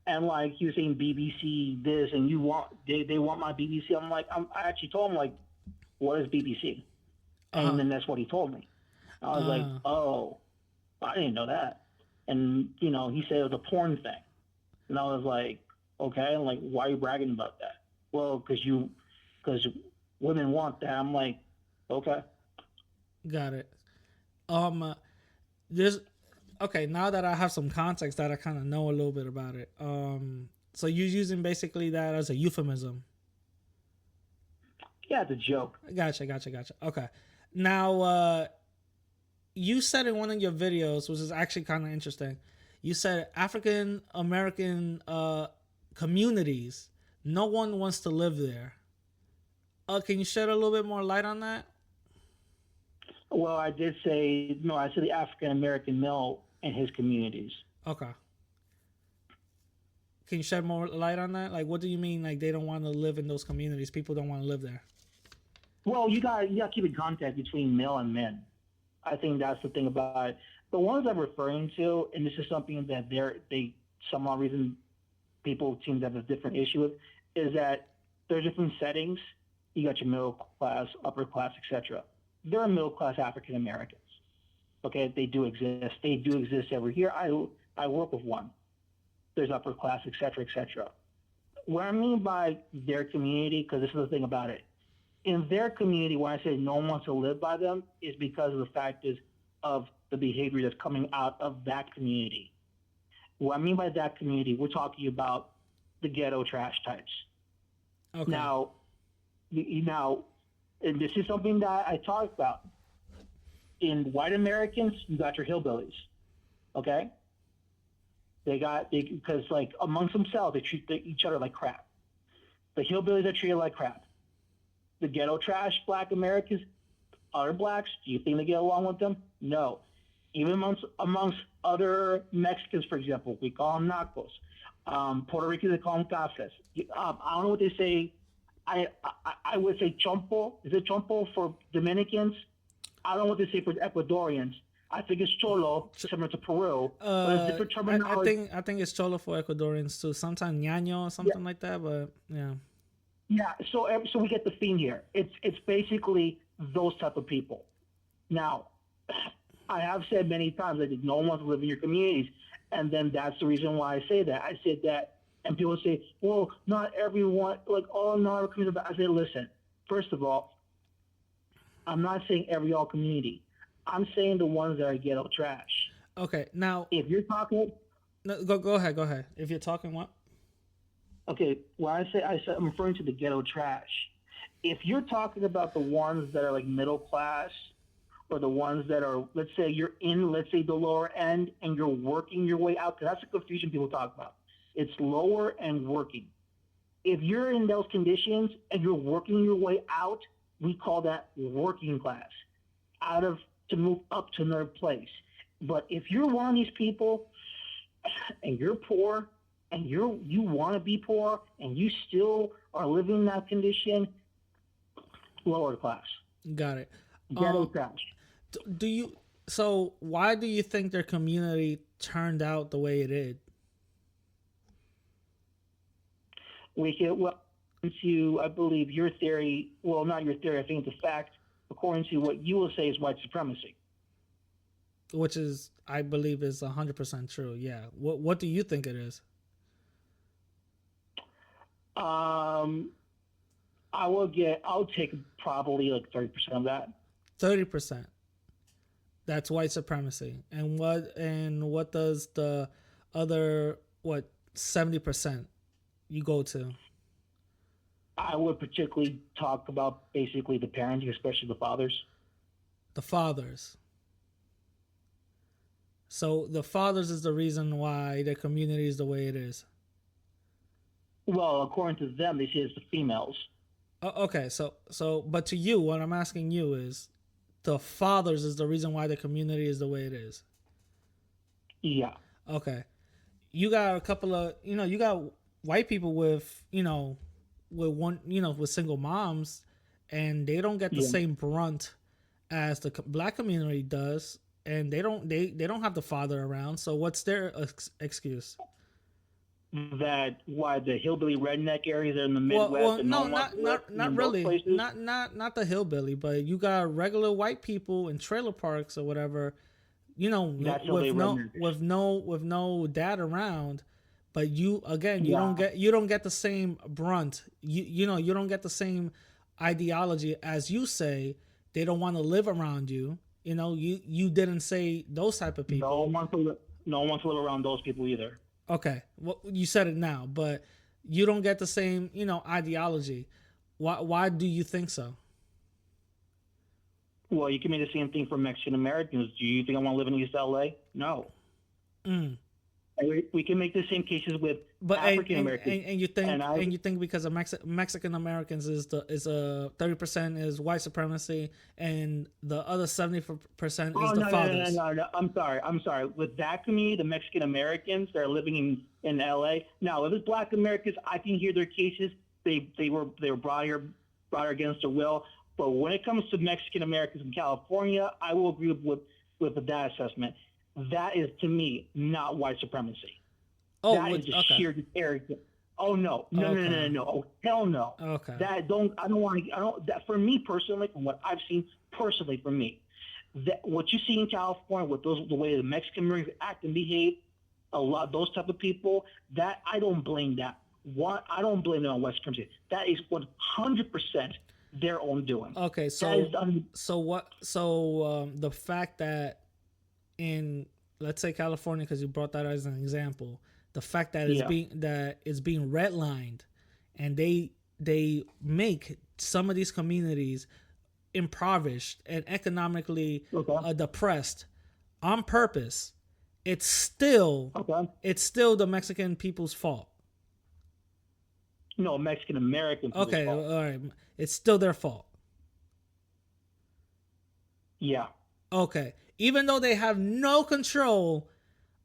Speaker 5: And like he was saying BBC this, and they want my BBC. I actually told him like, what is BBC? And then that's what he told me. I was like, oh, I didn't know that. And he said it was a porn thing, and I was like, okay, and like, why are you bragging about that? Well, because women want that. I'm like, okay,
Speaker 4: got it. There's okay. Now that I have some context, that I kind of know a little bit about it. So you're using basically that as a euphemism.
Speaker 5: Yeah, it's a joke.
Speaker 4: Gotcha. Okay. Now, you said in one of your videos, which is actually kind of interesting, you said African American communities, no one wants to live there. Can you shed a little bit more light on that?
Speaker 5: Well, I did say, no, I said the African American male and his communities.
Speaker 4: Okay. Can you shed more light on that? Like, what do you mean, like, they don't want to live in those communities? People don't want to live there.
Speaker 5: Well, you got to keep in contact between male and men. I think that's the thing about it. The ones I'm referring to, and this is something that some odd reason people seem to have a different issue with, is that there are different settings. You got your middle class, upper class, etc. There are middle class African Americans. Okay, they do exist. They do exist over here. I work with one. There's upper class, etc., etc. What I mean by their community, because this is the thing about it, in their community, when I say no one wants to live by them, is because of the fact of the behavior that's coming out of that community. What I mean by that community, we're talking about the ghetto trash types.
Speaker 4: Okay.
Speaker 5: Now, and this is something that I talk about. In white Americans, you got your hillbillies, okay? Because like amongst themselves, they treat each other like crap. The hillbillies are treated like crap. The ghetto trash black Americans, other blacks, do you think they get along with them? No. Even amongst other Mexicans, for example, we call them nacos. Puerto Ricans, they call them cafres. I don't know what they say. I would say chompo. Is it chompo for Dominicans? I don't know what they say for Ecuadorians. I think it's cholo, similar to Peru. But it's different terminology.
Speaker 4: I think it's cholo for Ecuadorians too. Sometimes ñaño or something like that, but yeah.
Speaker 5: Yeah, so we get the theme here. It's basically those type of people. Now, I have said many times that no one wants to live in your communities, and then that's the reason why I say that. I said that, and people say, well, not everyone, like, oh, not every community. I say, listen, first of all, I'm not saying every all community. I'm saying the ones that are ghetto trash.
Speaker 4: Okay, now
Speaker 5: if you're talking,
Speaker 4: no, go ahead. If you're talking what?
Speaker 5: Okay, when I said I'm referring to the ghetto trash. If you're talking about the ones that are like middle class, or the ones that are, let's say you're in, let's say the lower end, and you're working your way out, because that's the confusion people talk about. It's lower and working. If you're in those conditions and you're working your way out, we call that working class, to move up to another place. But if you're one of these people and you're poor and you want to be poor and you still are living in that condition, lower class.
Speaker 4: Got it.
Speaker 5: Ghetto trash.
Speaker 4: So why do you think their community turned out the way it did?
Speaker 5: I believe your theory, well, not your theory, I think it's a fact, according to what you will say is white supremacy.
Speaker 4: Which is, I believe, is 100% true. Yeah. What do you think it is?
Speaker 5: I'll take probably like 30% of that.
Speaker 4: 30%. That's white supremacy. And what does the other 70% you go to?
Speaker 5: I would particularly talk about basically the parenting, especially the fathers.
Speaker 4: The fathers. So the fathers is the reason why the community is the way it is.
Speaker 5: Well, according to them, they say it's the females.
Speaker 4: Okay, but to you, what I'm asking you is, the fathers is the reason why the community is the way it is.
Speaker 5: Yeah.
Speaker 4: Okay, you got a couple of, you got white people with, with one, with single moms, and they don't get the same brunt as the black community does, and they don't have the father around. So what's their excuse?
Speaker 5: That why the hillbilly redneck areas are in the Midwest.
Speaker 4: Well,
Speaker 5: and
Speaker 4: no,
Speaker 5: one wants to live
Speaker 4: not
Speaker 5: in
Speaker 4: really,
Speaker 5: those places?
Speaker 4: not the hillbilly, but you got regular white people in trailer parks or whatever,
Speaker 5: That's
Speaker 4: with no dad around, but you
Speaker 5: Yeah.
Speaker 4: you don't get the same brunt. You don't get the same ideology as you say. They don't want to live around you. You didn't say those type of people.
Speaker 5: No one wants to live around those people either.
Speaker 4: Okay, well, you said it now, but you don't get the same, ideology. Why do you think so?
Speaker 5: Well, you can make the same thing for Mexican Americans. Do you think I want to live in East LA? No.
Speaker 4: Mm.
Speaker 5: And we can make the same cases with
Speaker 4: But
Speaker 5: African Americans.
Speaker 4: and you think because of Mexican Americans is 30% is white supremacy, and the other 70% is the fathers.
Speaker 5: No. I'm sorry. With that community, the Mexican Americans that are living in LA. Now, if it's Black Americans, I can hear their cases. They were brought here against their will. But when it comes to Mexican Americans in California, I will agree with that assessment. That is, to me, not white supremacy.
Speaker 4: Oh,
Speaker 5: that is just sheer arrogance. Oh no. Oh, hell no.
Speaker 4: Okay.
Speaker 5: That for me personally, from what I've seen personally for me, that what you see in California with the way the Mexican Americans act and behave, a lot those type of people, that I don't blame that. I don't blame it on white supremacy. That is 100% their own doing.
Speaker 4: Okay, so the fact that in, let's say, California, because you brought that as an example, the fact that it's being redlined, and they make some of these communities impoverished and economically depressed on purpose, it's still the Mexican people's fault.
Speaker 5: No, Mexican American people's
Speaker 4: fault. All right, it's still their fault.
Speaker 5: Yeah.
Speaker 4: Okay. Even though they have no control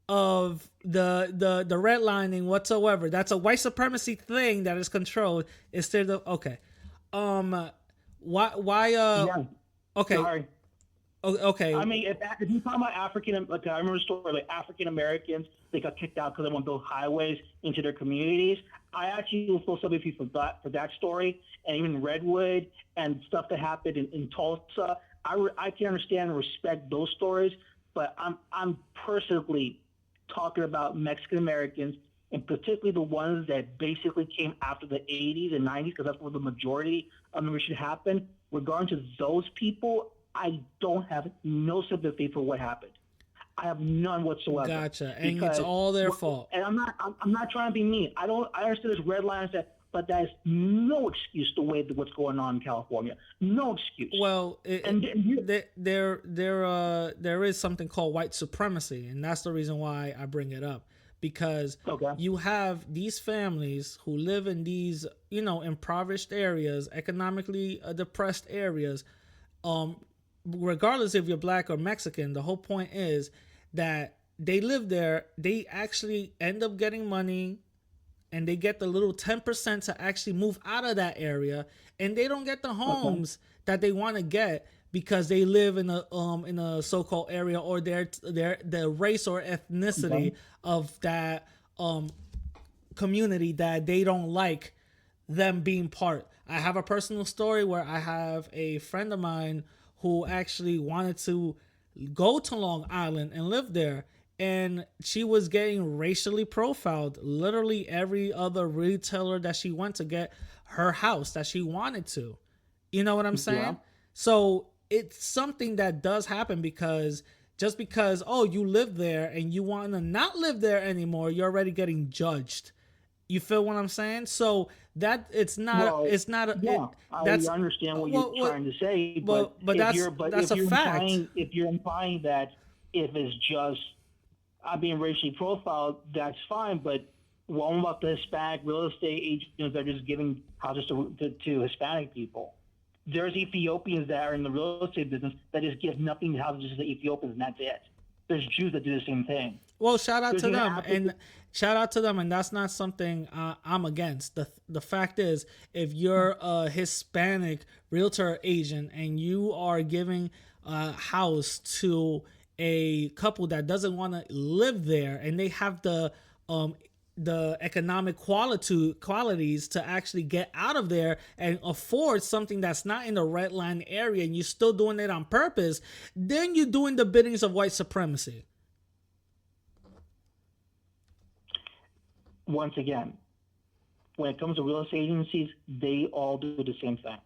Speaker 4: of the redlining whatsoever, that's a white supremacy thing that is controlled. It's still okay. Why? Okay.
Speaker 5: Sorry.
Speaker 4: Okay.
Speaker 5: I mean, if you talk about African, like I remember a story like African Americans, they got kicked out because they want to build highways into their communities. I actually will feel sympathy for that story, and even Redwood and stuff that happened in Tulsa. I can understand and respect those stories, but I'm personally talking about Mexican Americans, and particularly the ones that basically came after the 80s and 90s, because that's where the majority of immigration happened. Regarding to those people, I don't have no sympathy for what happened. I have none whatsoever.
Speaker 4: Gotcha, and it's all their fault.
Speaker 5: And I'm not trying to be mean. I understand there's red lines but that is no excuse to what's going on in California. No excuse.
Speaker 4: Well, there is something called white supremacy, and that's the reason why I bring it up, because you have these families who live in these, impoverished areas, economically depressed areas. Regardless if you're Black or Mexican, the whole point is that they live there. They actually end up getting money, and they get the little 10% to actually move out of that area, and they don't get the homes that they want to get because they live in a so-called area, or their race or ethnicity of that community that they don't like them being part. I have a personal story where I have a friend of mine who actually wanted to go to Long Island and live there, and she was getting racially profiled. Literally every other retailer that she went to get her house that she wanted to. You know what I'm saying? Yeah. So it's something that does happen, because just because, you live there and you want to not live there anymore, you're already getting judged. You feel what I'm saying? So that it's not.
Speaker 5: I understand what you're trying to say, but that's a fact. If you're implying that if it's just being racially profiled, that's fine. But One about the Hispanic real estate agents that are just giving houses to Hispanic people. There's Ethiopians that are in the real estate business that just give nothing to houses to Ethiopians, and that's it. There's Jews that do the same thing.
Speaker 4: Well, shout out
Speaker 5: There's
Speaker 4: to
Speaker 5: gonna
Speaker 4: them,
Speaker 5: have to
Speaker 4: and shout out to them, and that's not something I'm against. The fact is, if you're a Hispanic realtor agent and you are giving a house to a couple that doesn't want to live there, and they have the economic qualities to actually get out of there and afford something that's not in the red line area, and you're still doing it on purpose, then you're doing the biddings of white supremacy.
Speaker 5: Once again, when it comes to real estate agencies, they all do the same thing.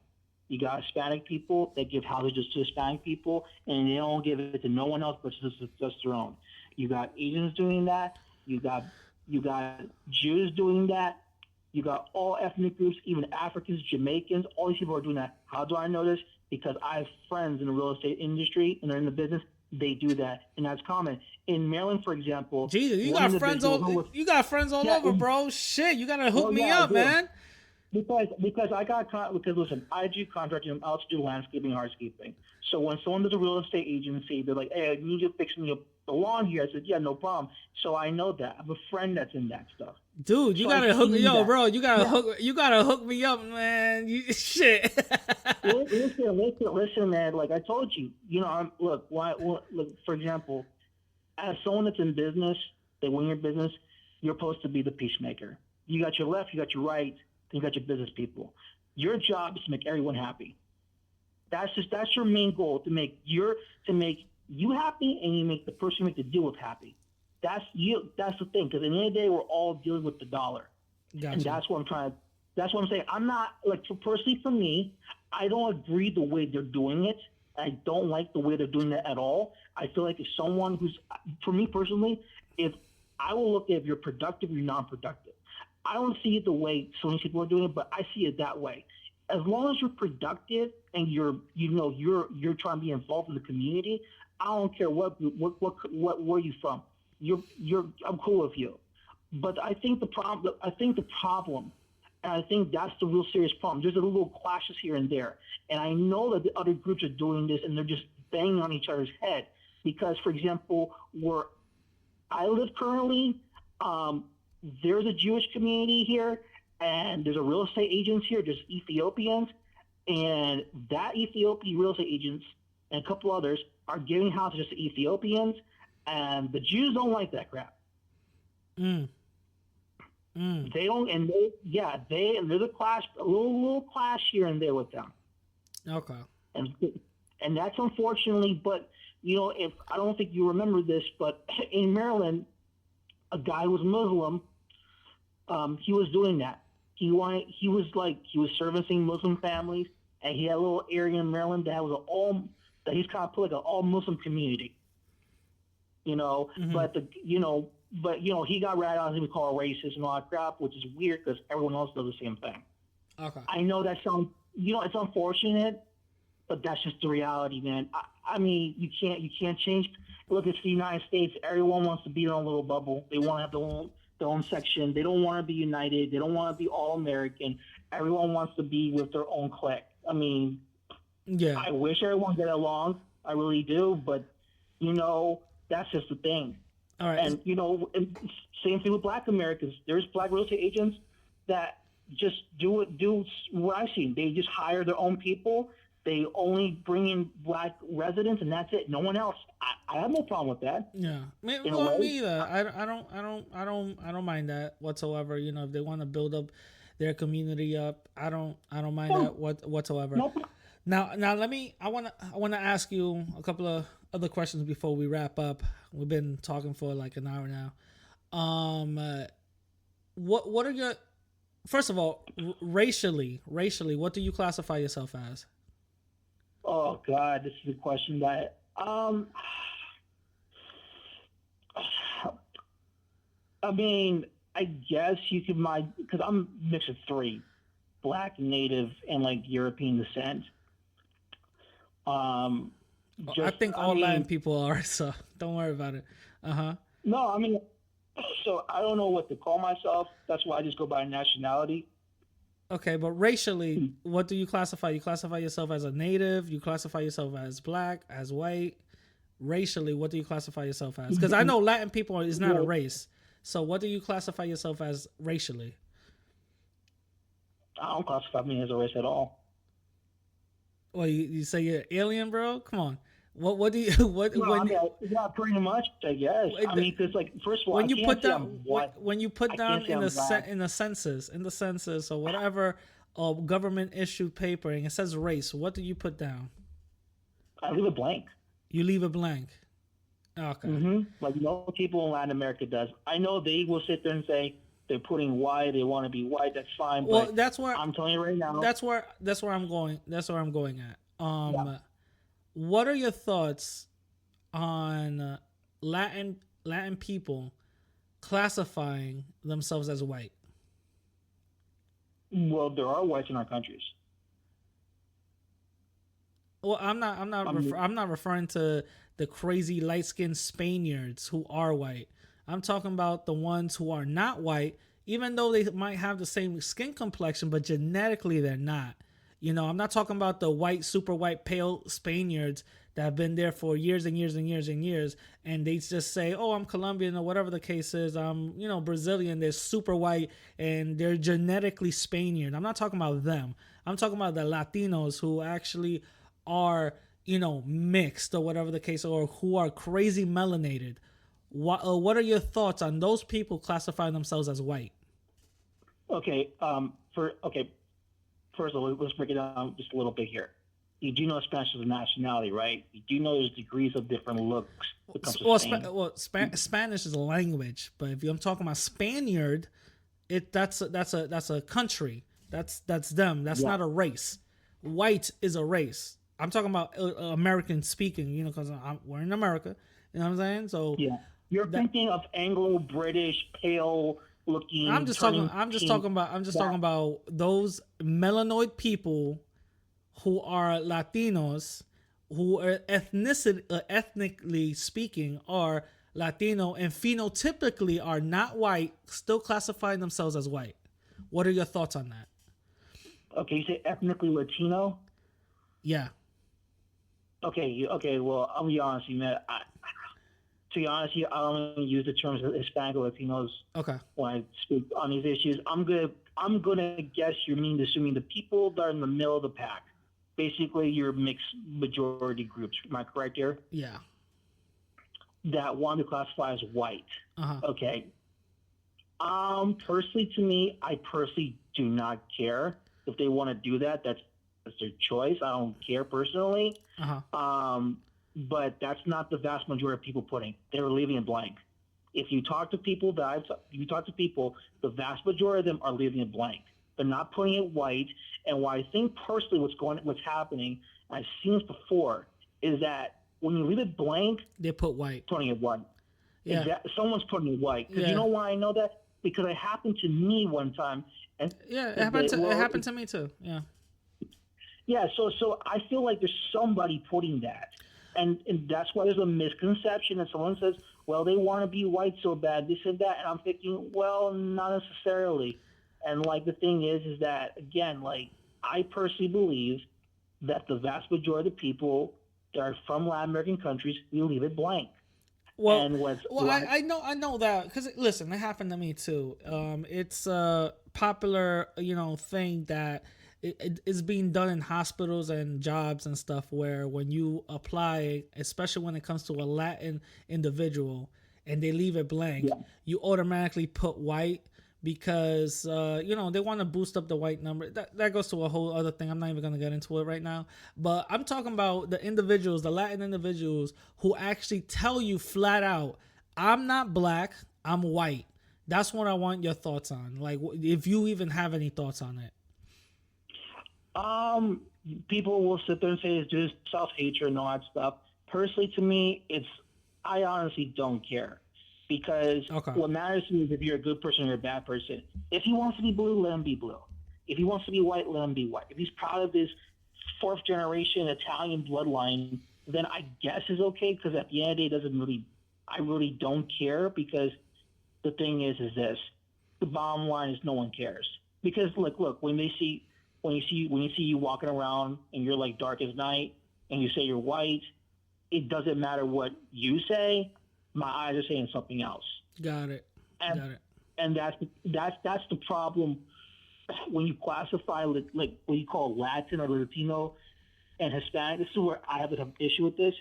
Speaker 5: You got Hispanic people that give houses to Hispanic people, and they don't give it to no one else but just their own. You got Asians doing that. You got Jews doing that. You got all ethnic groups, even Africans, Jamaicans. All these people are doing that. How do I know this? Because I have friends in the real estate industry, and they're in the business. They do that, and that's common. In Maryland, for example,
Speaker 4: Jesus, you got friends all over, bro. Shit, you gotta hook me up, man.
Speaker 5: Because I got because listen, I do contracting. I also do landscaping, hardscaping. So when someone does a real estate agency, they're like, "Hey, I need you to fix me the lawn here." I said, "Yeah, no problem." So I know that I have a friend that's in that stuff.
Speaker 4: Dude, you gotta hook me up, bro. You gotta hook me up, man. Shit.
Speaker 5: Listen, man. Like I told you, look. For example, as someone that's in business, they win your business. You're supposed to be the peacemaker. You got your left, you got your right, then you got your business people. Your job is to make everyone happy. That's your main goal, to make you happy, and you make the person you make the deal with happy. That's the thing, because at the end of the day, we're all dealing with the dollar.
Speaker 4: Gotcha.
Speaker 5: And that's what I'm saying. I'm not, personally for me, I don't agree the way they're doing it. I don't like the way they're doing that at all. I feel like if someone for me personally, if I will look at if you're productive or you're non-productive. I don't see it the way so many people are doing it, but I see it that way. As long as you're productive and you're trying to be involved in the community, I don't care what where you from. I'm cool with you. But I think the problem, and I think that's the real serious problem. There's a little clashes here and there, and I know that the other groups are doing this, and they're just banging on each other's head. Because, for example, where I live currently, there's a Jewish community here, and there's a real estate agents here. There's Ethiopians, and that Ethiopian real estate agents and a couple others are giving houses to Ethiopians, and the Jews don't like that crap. They don't, and there's a clash, a little clash here and there with them.
Speaker 4: Okay.
Speaker 5: And that's unfortunately, but if I don't think you remember this, but in Maryland, a guy was Muslim. He was doing that. He was servicing Muslim families, and he had a little area in Maryland that was he's kind of put like an all Muslim community.
Speaker 4: Mm-hmm.
Speaker 5: But he got ratted on, he was called racist and all that crap, which is weird because everyone else does the same thing.
Speaker 4: Okay.
Speaker 5: I know that sounds, it's unfortunate, but that's just the reality, man. I mean, you can't change. Look, it's the United States. Everyone wants to be their own little bubble. They want to have their own section. They don't want to be united. They don't want to be all American. Everyone wants to be with their own clique. I mean,
Speaker 4: yeah.
Speaker 5: I wish everyone get along. I really do, but that's just the thing.
Speaker 4: All right.
Speaker 5: And and same thing with Black Americans. There's Black real estate agents that just do what I see. They just hire their own people. They only bring in Black residents, and that's it. No one else. I have no problem with that.
Speaker 4: Yeah, me either. I don't mind that whatsoever. If they want to build up their community up, I don't mind that whatsoever.
Speaker 5: Nope.
Speaker 4: Now I want to ask you a couple of other questions before we wrap up. We've been talking for like an hour now. What are your, first of all, racially, what do you classify yourself as?
Speaker 5: Oh God, this is a question that I mean, I guess you could because I'm mixed of three: Black, Native, and like European descent.
Speaker 4: I think all Latin people are, so don't worry about it.
Speaker 5: No, I mean, So I don't know what to call myself. That's why I just go by nationality.
Speaker 4: Okay, but racially, what do you classify? You classify yourself as a native? You classify yourself as black, as white? Racially, what do you classify yourself as? Because I know Latin people is not a race. So what do you classify yourself as racially?
Speaker 5: I don't classify me as a race at all.
Speaker 4: Well, you say you're alien, bro? Come on. What do you what
Speaker 5: No,
Speaker 4: when
Speaker 5: yeah, pretty much, I guess. I mean, because like, first of all,
Speaker 4: when
Speaker 5: I
Speaker 4: you
Speaker 5: can't
Speaker 4: put
Speaker 5: say
Speaker 4: down
Speaker 5: I'm white.
Speaker 4: when you put
Speaker 5: I
Speaker 4: down
Speaker 5: can't say
Speaker 4: in
Speaker 5: I'm
Speaker 4: the
Speaker 5: black.
Speaker 4: in the census or whatever government issued paper and it says race, what do you put down?
Speaker 5: I leave it blank.
Speaker 4: You leave it blank. Okay.
Speaker 5: Like most people in Latin America does. I know they will sit there and say they're putting white. They want to be white. That's fine.
Speaker 4: Well,
Speaker 5: But
Speaker 4: that's where
Speaker 5: I'm telling you right now.
Speaker 4: that's where I'm going. That's where I'm going at. What are your thoughts on Latin people classifying themselves as white?
Speaker 5: Well, there are whites in our countries.
Speaker 4: Well, I'm not referring to the crazy light-skinned Spaniards who are white. I'm talking about the ones who are not white, even though they might have the same skin complexion, but genetically they're not. You know, I'm not talking about the white, super white, pale Spaniards that have been there for years and years and years and years, and they just say, "Oh, I'm Colombian," or whatever the case is. I'm, Brazilian. They're super white and they're genetically Spaniard. I'm not talking about them. I'm talking about the Latinos who actually are, mixed or whatever the case, or who are crazy melanated. What are your thoughts on those people classifying themselves as white?
Speaker 5: Okay. First of all, let's break it down just a little bit here. You do know Spanish is a nationality, right? You do know there's degrees of different looks. When it comes to Spain.
Speaker 4: Spanish is a language, but if I'm talking about Spaniard, that's a country. That's them. That's not a race. White is a race. I'm talking about American speaking, because we're in America. You know what I'm saying? So
Speaker 5: yeah, you're thinking of Anglo-British, pale-looking.
Speaker 4: I'm just talking about those melanoid people who are Latinos, who are ethnically speaking are Latino and phenotypically are not white, still classifying themselves as white. What are your thoughts on that?
Speaker 5: Okay, you say ethnically Latino?
Speaker 4: Yeah.
Speaker 5: Okay. Well, I'll be honest with you, man. To be honest, I don't even use the terms Hispanic or Latinos.
Speaker 4: Okay.
Speaker 5: When I speak on these issues, I'm gonna guess you're assuming the people that are in the middle of the pack. Basically, your mixed majority groups. Am I correct here?
Speaker 4: Yeah.
Speaker 5: That want to classify as white. Okay. Personally, to me, I personally do not care if they want to do that. That's their choice. I don't care personally. But that's not the vast majority of people putting. They're leaving it blank. If you talk to people the vast majority of them are leaving it blank. They're not putting it white. And what I think personally what's happening, I've seen this before, is that when you leave it blank,
Speaker 4: they put white.
Speaker 5: Putting it white.
Speaker 4: Yeah.
Speaker 5: Someone's putting it white. Because you know why I know that? Because it happened to me one time. And
Speaker 4: it happened to me too. Yeah.
Speaker 5: Yeah, so I feel like there's somebody putting that. And that's why there's a misconception that someone says, well, they want to be white so bad, this and that. And I'm thinking, well, not necessarily. And, like, the thing is that, again, like, I personally believe that the vast majority of the people that are from Latin American countries, we leave it blank.
Speaker 4: Well, I know that because listen, it happened to me too. It's a popular, thing that it is being done in hospitals and jobs and stuff where when you apply, especially when it comes to a Latin individual and they leave it blank, you automatically put white because, they want to boost up the white number. That goes to a whole other thing. I'm not even going to get into it right now. But I'm talking about the individuals, the Latin individuals who actually tell you flat out, I'm not black, I'm white. That's what I want your thoughts on. Like, if you even have any thoughts on it.
Speaker 5: People will sit there and say it's just self-hatred and all that stuff. Personally, to me, I honestly don't care. Because what matters to me is if you're a good person or a bad person. If he wants to be blue, let him be blue. If he wants to be white, let him be white. If he's proud of his fourth generation Italian bloodline, then I guess it's okay because at the end of the day, I really don't care because the thing is this: the bottom line is no one cares because look when you see you walking around and you're like dark as night and you say you're white, it doesn't matter what you say. My eyes are saying something else.
Speaker 4: Got it.
Speaker 5: And that's the problem when you classify like what you call Latin or Latino and Hispanic. This is where I have an issue with this.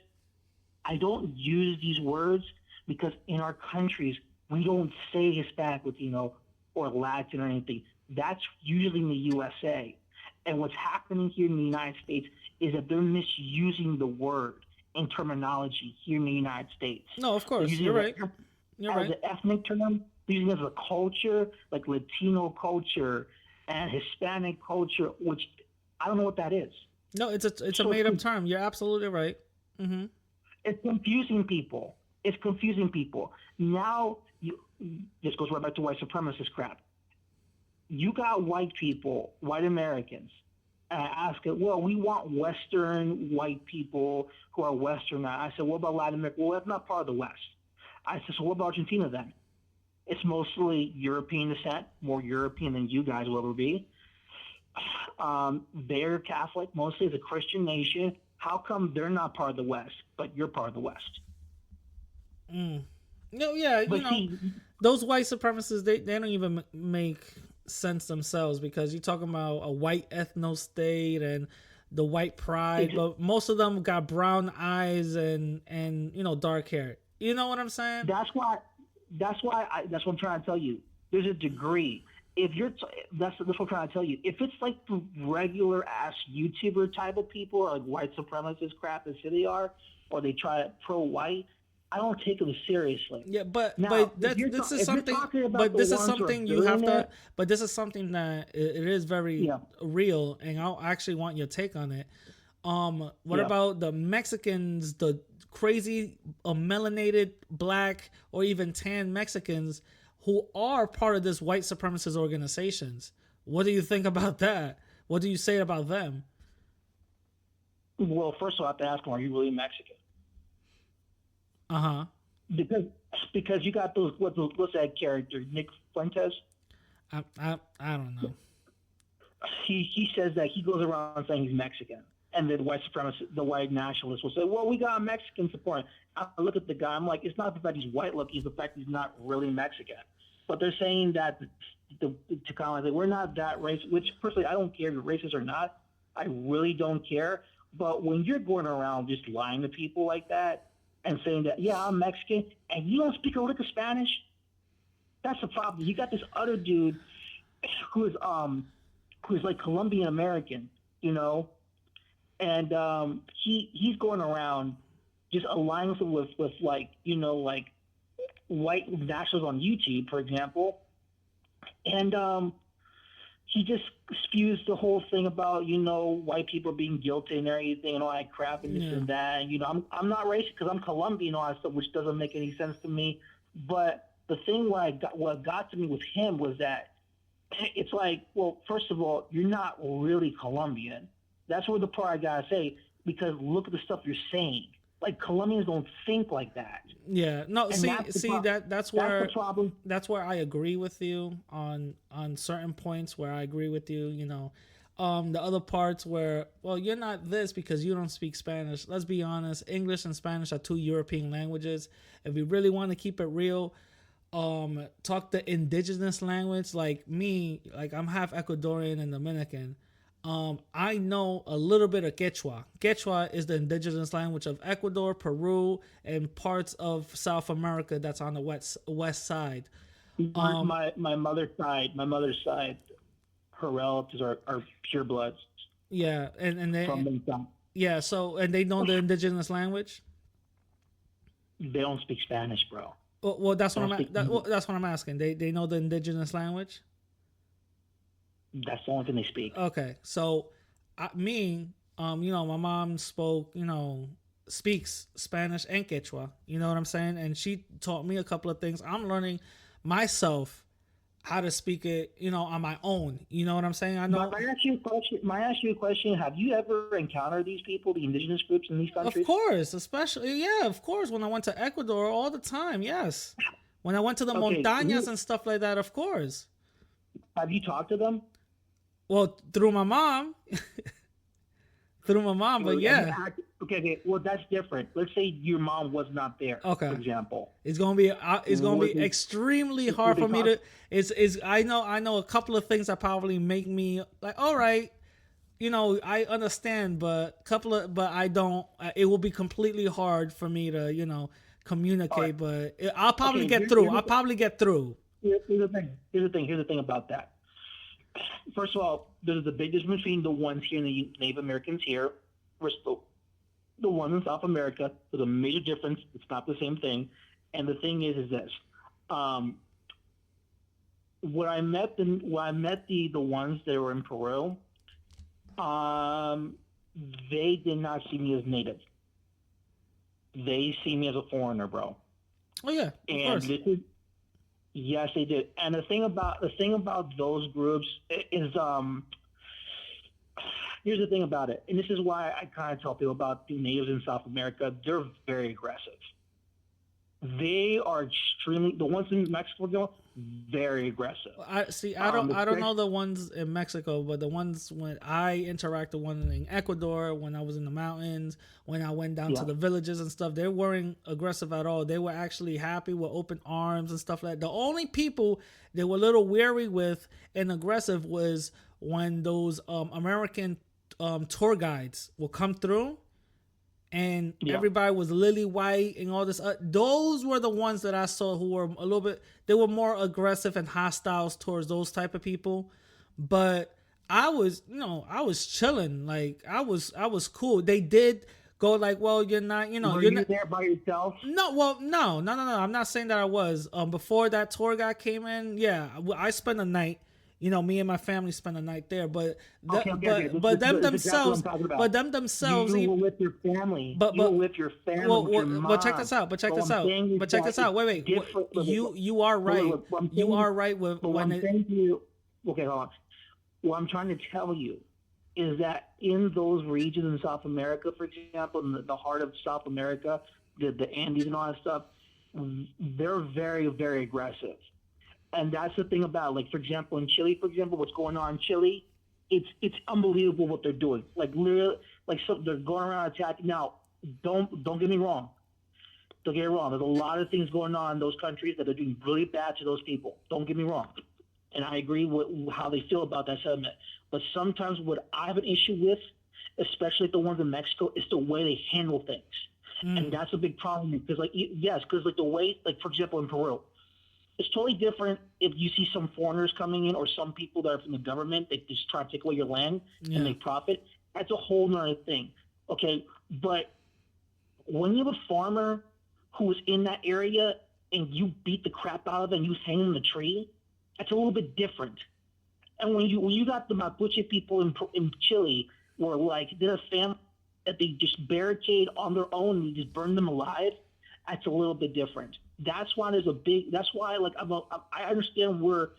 Speaker 5: I don't use these words because in our countries we don't say Hispanic, Latino, or Latin or anything. That's usually in the USA. And what's happening here in the United States is that they're misusing the word and terminology here in the United States.
Speaker 4: No, of course. You're right. You're right.
Speaker 5: As an ethnic term, they're using it as a culture, like Latino culture and Hispanic culture, which I don't know what that is.
Speaker 4: No, it's a made up term. You're absolutely right. Mm-hmm.
Speaker 5: It's confusing people. Now, this goes right back to white supremacist crap. You got white people, white Americans, asking, well, we want Western white people who are Western. I said, what about Latin America? Well, that's not part of the West. I said, so what about Argentina then? It's mostly European descent, more European than you guys will ever be. They're Catholic, mostly it's a Christian nation. How come they're not part of the West, but you're part of the West?
Speaker 4: No, yeah,
Speaker 5: but
Speaker 4: those white supremacists, they don't even make sense themselves because you're talking about a white ethno state and the white pride, but most of them got brown eyes and dark hair. You know what I'm saying?
Speaker 5: That's what I'm trying to tell you. There's a degree. That's what I'm trying to tell you. If it's like the regular ass YouTuber type of people, or like white supremacist crap as they are, or they try to pro-white, I don't take them seriously.
Speaker 4: Yeah, but
Speaker 5: now,
Speaker 4: this is something. But this is something you have to. But this is something that it is very real, and I actually want your take on it. What about the Mexicans, the crazy melanated black or even tan Mexicans who are part of this white supremacist organizations? What do you think about that? What do you say about them?
Speaker 5: Well, first of all, I have to ask them, are you really Mexican?
Speaker 4: Uh-huh.
Speaker 5: Because you got those what's that character, Nick Fuentes?
Speaker 4: I don't know.
Speaker 5: He says that he goes around saying he's Mexican. And then the white nationalists will say, well, we got Mexican support. I look at the guy, I'm like, it's not the fact he's white looking, it's the fact he's not really Mexican. But they're saying that to kind of like, we're not that racist, which personally I don't care if you're racist or not. I really don't care. But when you're going around just lying to people like that and saying that, yeah, I'm Mexican, and you don't speak a lick of Spanish, that's the problem. You got this other dude who's like Colombian American, and he's going around just aligning with like white nationals on YouTube, for example, and he just spews the whole thing about white people being guilty and everything and all that crap and this and that. And, I'm not racist because I'm Colombian and all that stuff, which doesn't make any sense to me. But the thing what got to me with him was that it's like, well, first of all, you're not really Colombian. That's where the part I gotta say, because look at the stuff you're saying. Like, Colombians don't think like that.
Speaker 4: Yeah, no.
Speaker 5: And
Speaker 4: that's where
Speaker 5: that's the problem.
Speaker 4: That's where I agree with you on certain points where I agree with you. The other parts where, well, you're not this because you don't speak Spanish. Let's be honest. English and Spanish are two European languages. If we really want to keep it real, talk the indigenous language. Like me, like I'm half Ecuadorian and Dominican. I know a little bit of Quechua. Quechua is the indigenous language of Ecuador, Peru, and parts of South America that's on the west side.
Speaker 5: My mother's side, her relatives are pure bloods.
Speaker 4: Yeah, and they
Speaker 5: from
Speaker 4: yeah. So and they know the indigenous language.
Speaker 5: They don't speak Spanish, bro.
Speaker 4: Well, that's what that's what I'm asking. They know the indigenous language.
Speaker 5: That's the only thing they speak.
Speaker 4: Okay, so my mom speaks Spanish and Quechua. You know what I'm saying? And she taught me a couple of things. I'm learning myself how to speak it, on my own. You know what I'm saying? I know.
Speaker 5: May I ask you a question? Have you ever encountered these people, the indigenous groups in these countries?
Speaker 4: Of course, especially, yeah, of course. When I went to Ecuador all the time, yes. When I went to the
Speaker 5: Okay,
Speaker 4: montañas and stuff like that, of course.
Speaker 5: Have you talked to them?
Speaker 4: Well, through my mom. Through my mom, but yeah.
Speaker 5: Okay. Well, that's different. Let's say your mom was not there.
Speaker 4: Okay.
Speaker 5: For example,
Speaker 4: It's gonna be extremely hard for me to. I know a couple of things that probably make me like, all right, I understand, but I don't. It will be completely hard for me to communicate, but I'll probably get through. I'll probably get through.
Speaker 5: Here's the thing. Here's the thing about that. First of all, there's a big difference between the ones here and the Native Americans here versus the ones in South America. There's a major difference. It's not the same thing. And the thing is this. When I met the ones that were in Peru, they did not see me as native. They see me as a foreigner, bro.
Speaker 4: Oh yeah, of course.
Speaker 5: Yes, they did. And the thing about those groups is, here's the thing about it, and this is why I kind of tell people about the natives in South America. They're very aggressive. They are the ones in Mexico, very aggressive.
Speaker 4: I don't know the ones in Mexico, but the ones when I interact with one in Ecuador, when I was in the mountains, when I went down to the villages and stuff, they weren't aggressive at all. They were actually happy with open arms and stuff like that. The only people they were a little weary with and aggressive was when those American tour guides will come through. And everybody was lily white and all this. Those were the ones that I saw who were a little bit. They were more aggressive and hostile towards those type of people. But I was chilling. Like I was cool. They did go like, well, you're not.
Speaker 5: Were
Speaker 4: you're
Speaker 5: you
Speaker 4: not
Speaker 5: there by yourself?
Speaker 4: No. Well, no. I'm not saying that I was. Before that tour guy came in, yeah, I spent a night. Me and my family spent a night there, but them themselves,
Speaker 5: you were with your family. You were with your family. With your mom.
Speaker 4: But check this out. Wait. You are right. You are right with when
Speaker 5: okay, hold on. What I'm trying to tell you is that in those regions in South America, for example, in the heart of South America, the Andes and all that stuff, they're very, very aggressive. And that's the thing about, like, for example, in Chile, what's going on in Chile, it's unbelievable what they're doing. Like, literally, so they're going around attacking. Now, don't get me wrong. Don't get me wrong. There's a lot of things going on in those countries that are doing really bad to those people. Don't get me wrong. And I agree with how they feel about that sentiment. But sometimes what I have an issue with, especially the ones in Mexico, is the way they handle things. And that's a big problem. Because, the way, for example, in Peru, it's totally different if you see some foreigners coming in or some people that are from the government. They just try to take away your land and make profit. That's a whole nother thing. Okay. But when you have a farmer who is in that area and you beat the crap out of them and you hang them in the tree, that's a little bit different. And when you got the Mapuche people in Chile where they're a family that they just barricade on their own and you just burn them alive, that's a little bit different. That's why I understand where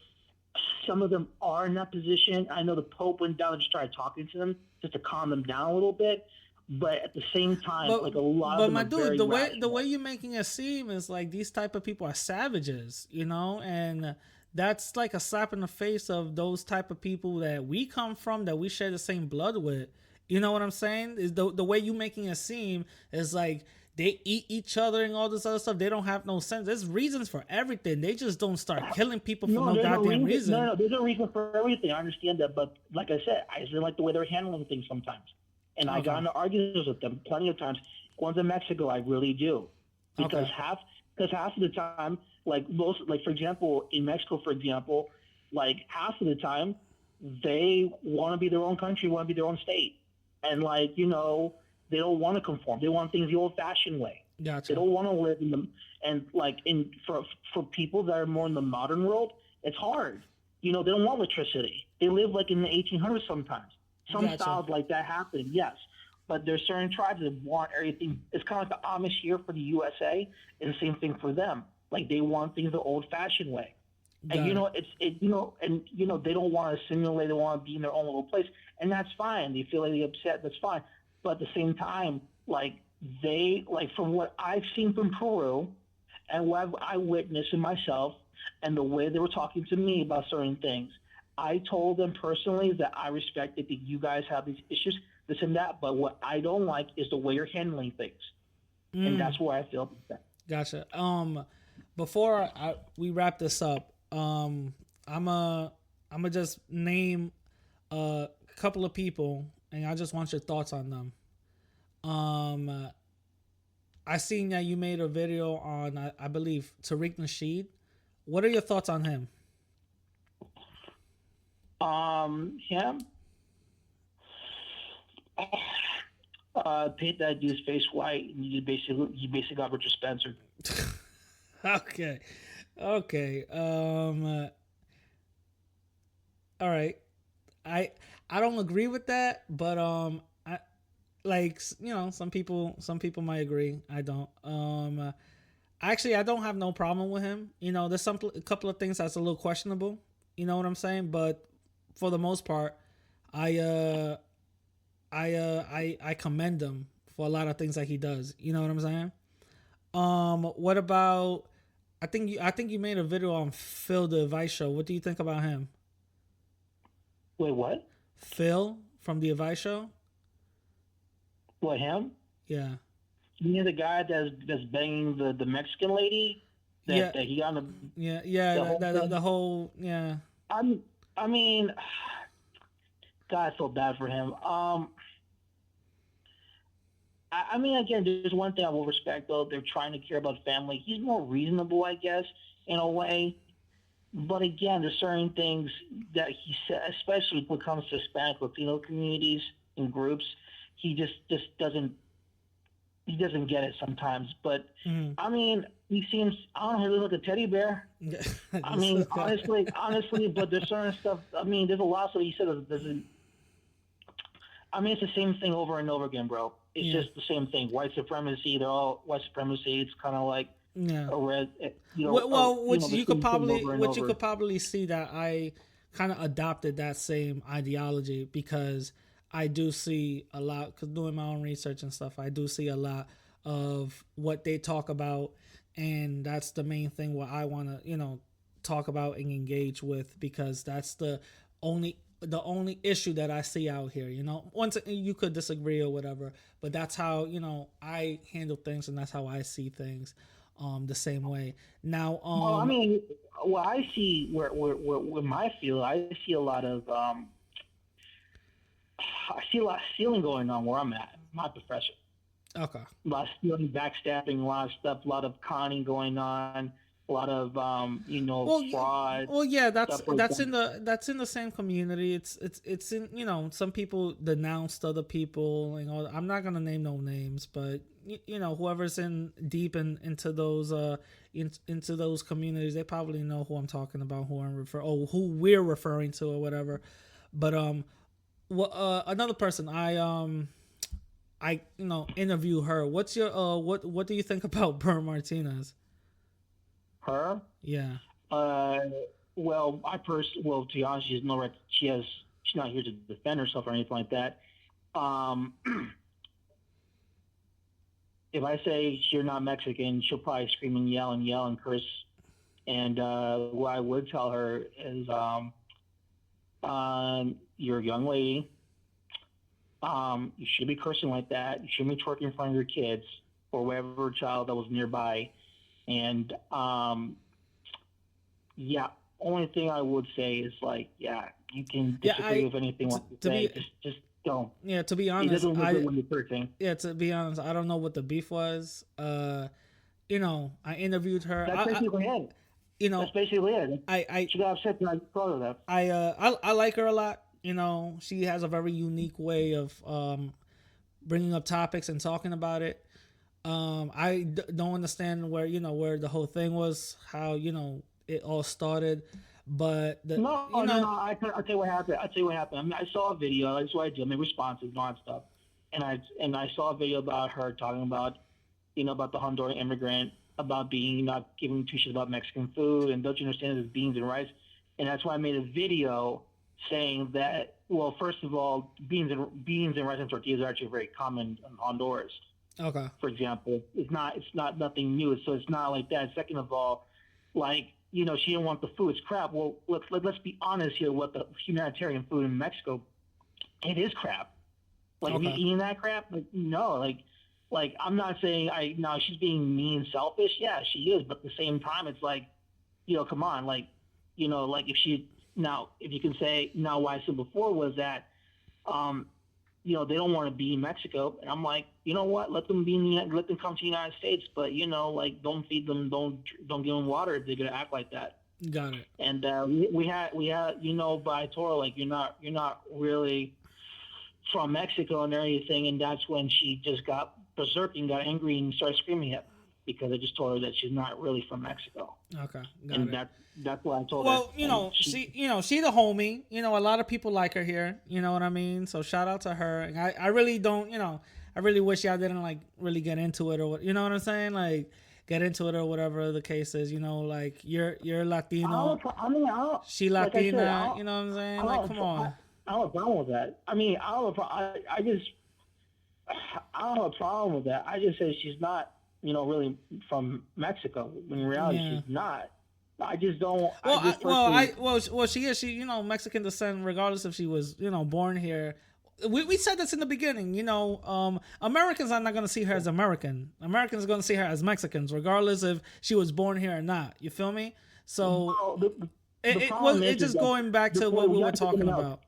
Speaker 5: some of them are in that position. I know the Pope went down and just started talking to them just to calm them down a little bit. But at the same time, a lot of them are very rational.
Speaker 4: The way you're making it seem is like these type of people are savages, and that's like a slap in the face of those type of people that we come from, that we share the same blood with. You know what I'm saying? Is the way you making it seem is like they eat each other and all this other stuff. They don't have no sense. There's reasons for everything. They just don't start killing people for no goddamn reason.
Speaker 5: No, there's a reason for everything. I understand that. But like I said, I just like the way they're handling things sometimes. And I got into arguments with them plenty of times. Ones in Mexico, I really do. Because half of the time, for example, in Mexico, half of the time, they want to be their own country, want to be their own state. And they don't want to conform. They want things the old-fashioned way.
Speaker 4: Gotcha.
Speaker 5: They don't want to live in them. And for people that are more in the modern world, it's hard. They don't want electricity. They live in the 1800s sometimes. Some styles like that happen, yes. But there's certain tribes that want everything. It's kind of like the Amish here for the USA, and the same thing for them. They want things the old-fashioned way. And they don't want to simulate. They want to be in their own little place, and that's fine. They feel like they're upset. That's fine. But at the same time, from what I've seen from Peru, and what I witnessed in myself and the way they were talking to me about certain things, I told them personally that I respected that you guys have these issues, this and that, but what I don't like is the way you're handling things. And that's where I feel that.
Speaker 4: Gotcha. Before we wrap this up, I'm a just name a couple of people, and I just want your thoughts on them. I seen that you made a video on, I believe, Tariq Nasheed. What are your thoughts on him?
Speaker 5: Him? Paint that dude's face white, and you basically got Richard Spencer.
Speaker 4: Okay. All right. I don't agree with that, but I like, you know, some people might agree. I don't. Actually, I don't have no problem with him. You know, there's a couple of things that's a little questionable. You know what I'm saying? But for the most part, I commend him for a lot of things that he does. You know what I'm saying? What about? I think you made a video on Phil the Advice Show. What do you think about him?
Speaker 5: Wait, what?
Speaker 4: Phil from the Advice Show.
Speaker 5: What, him?
Speaker 4: Yeah.
Speaker 5: You know the guy that's banging the Mexican lady? That he got on
Speaker 4: the whole yeah.
Speaker 5: I mean, God, I feel bad for him. I mean, again, there's one thing I will respect, though. They're trying to care about family. He's more reasonable, I guess, in a way. But again, there's certain things that he said, especially when it comes to Hispanic Latino communities and groups, he just doesn't get it sometimes. But I mean, he seems, I don't know, he looks like a teddy bear. I mean, honestly, but there's certain stuff. I mean, there's a lot of stuff he said doesn't. I mean, it's the same thing over and over again, bro. It's just the same thing. White supremacy. They're all white supremacy. It's kind of like a red. You know,
Speaker 4: you could probably see that I kind of adopted that same ideology because I do see a lot, because doing my own research and stuff, I do see a lot of what they talk about, and that's the main thing what I want to, you know, talk about and engage with, because that's the only issue that I see out here. You know, once you could disagree or whatever, but that's how, you know, I handle things, and that's how I see things the same way. Now,
Speaker 5: well, I mean, what I see where my field, I see a lot of stealing going on where I'm at, my profession.
Speaker 4: Okay.
Speaker 5: A lot of stealing, backstabbing, a lot of stuff, a lot of conning going on, a lot of fraud.
Speaker 4: Well, yeah, that's in the same community. It's in, you know, some people denounced other people, and all. I'm not gonna name no names, but you know, whoever's deep into those into those communities, they probably know who I'm talking about, who we're referring to or whatever. But another person I interview her. What's your what do you think about Ber Martinez?
Speaker 5: Her?
Speaker 4: Yeah.
Speaker 5: Well, to be honest, she's no right. She's not here to defend herself or anything like that. If I say you're not Mexican, she'll probably scream and yell and curse. And what I would tell her is, you're a young lady. You shouldn't be cursing like that. You shouldn't be twerking in front of your kids or whatever child that was nearby. And only thing I would say is like, you can disagree with anything what you say. Just don't.
Speaker 4: Yeah, to be honest,
Speaker 5: it doesn't look good when you're cursing.
Speaker 4: Yeah, to be honest, I don't know what the beef was. You know, I interviewed her.
Speaker 5: That's basically it.
Speaker 4: You know,
Speaker 5: that's basically it. She got upset and I told her that.
Speaker 4: I like her a lot. You know, she has a very unique way of bringing up topics and talking about it. I don't understand where the whole thing was, how, you know, it all started, but
Speaker 5: I'll tell you what happened. I mean, I saw a video. That's what I did. I made responses and all that stuff, and I saw a video about her talking about, you know, about the Honduran immigrant, about being not giving two shits about Mexican food, and don't you understand it's beans and rice, and that's why I made a video saying that, well, first of all, beans and rice and tortillas are actually very common in Honduras.
Speaker 4: Okay.
Speaker 5: For example, it's not nothing new. So it's not like that. Second of all, like, you know, she didn't want the food. It's crap. Well, let's be honest here. What the humanitarian food in Mexico, it is crap. Like,
Speaker 4: Okay.
Speaker 5: we eating that crap? Like, no. Like I'm not saying no, she's being mean and selfish. Yeah, she is. But at the same time, it's like, you know, come on. Like, you know, like if you can say now, what I said before was that, you know, they don't want to be in Mexico, and I'm like, you know what? Let them let them come to the United States, but you know, like, don't feed them, don't give them water if they're gonna act like that.
Speaker 4: Got it.
Speaker 5: And we had, you know, but I told her, like, you're not really from Mexico and everything, and that's when she just got berserk and got angry and started screaming at me because I just told her that she's not really from Mexico.
Speaker 4: Okay. Got
Speaker 5: And
Speaker 4: it.
Speaker 5: that's what I told her.
Speaker 4: Well, you know,
Speaker 5: And
Speaker 4: she the homie. You know, a lot of people like her here. You know what I mean? So shout out to her. And I really don't, you know, I really wish y'all didn't like really get into it or what, you know what I'm saying? Like get into it or whatever the case is. You know, like you're Latino, she
Speaker 5: like I said,
Speaker 4: Latina. You know what I'm saying?
Speaker 5: I
Speaker 4: Like
Speaker 5: don't
Speaker 4: come
Speaker 5: have
Speaker 4: on.
Speaker 5: I don't have a problem with that. I mean, I don't have, I just, I don't have a problem with that. I just say she's not, you know, really from Mexico. In reality,
Speaker 4: Yeah.
Speaker 5: she's not. I just don't.
Speaker 4: Well, she is. She, you know, Mexican descent, regardless if she was, you know, born here. We said this in the beginning. You know, Americans are not going to see her as American. Americans are going to see her as Mexicans, regardless if she was born here or not. You feel me? So
Speaker 5: Well, the
Speaker 4: it
Speaker 5: problem
Speaker 4: was
Speaker 5: is
Speaker 4: it just
Speaker 5: that
Speaker 4: going back to
Speaker 5: before
Speaker 4: what we
Speaker 5: we
Speaker 4: were
Speaker 5: got to
Speaker 4: talking
Speaker 5: something else.
Speaker 4: about.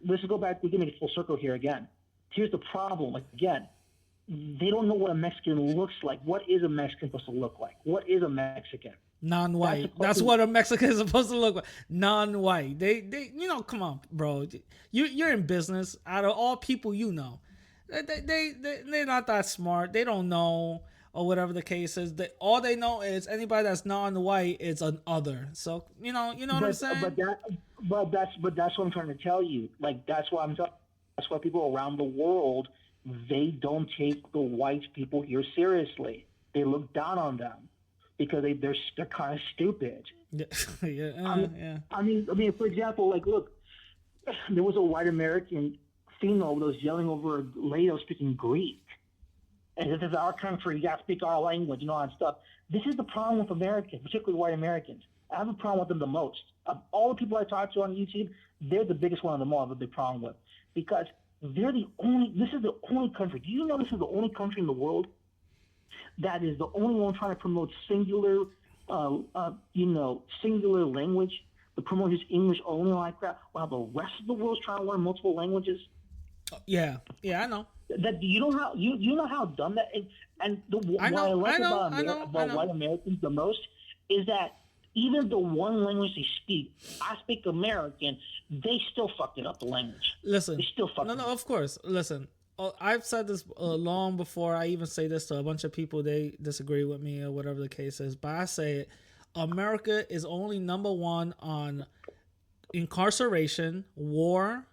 Speaker 5: Let's go back. We're getting full circle here again. Here's the problem. Like, again, they don't know what a Mexican looks like. What is a Mexican supposed to look like? What is a Mexican?
Speaker 4: Non-white. That's what a Mexican is supposed to look like. Non-white. They you know, come on, bro. You're in business. Out of all people you know, they're not that smart. They don't know or whatever the case is. All they know is anybody that's non-white is an other. So you know what I'm saying.
Speaker 5: But that's what I'm trying to tell you. Like, that's why that's why people around the world, they don't take the white people here seriously. They look down on them because they're kind of stupid.
Speaker 4: Yeah.
Speaker 5: I mean, for example, like, look, there was a white American female that was yelling over a lady that was speaking Greek. And this is our country, you got to speak our language and all that stuff. This is the problem with Americans, particularly white Americans. I have a problem with them the most. Of all the people I talk to on YouTube, they're the biggest one of them all I have a big problem with. Because this is the only country. Do you know this is the only country in the world that is the only one trying to promote singular language? To promote just English only like that, while the rest of the world's trying to learn multiple languages?
Speaker 4: Yeah, I know.
Speaker 5: That you know how dumb that is. And what I like about white Americans the most is that even the one language they speak, I speak American, they still fucked it up, the language.
Speaker 4: Listen,
Speaker 5: they still fucked it up.
Speaker 4: of course. Listen, I've said this long before. I even say this to a bunch of people. They disagree with me or whatever the case is, but I say it. America is only number one on incarceration, war,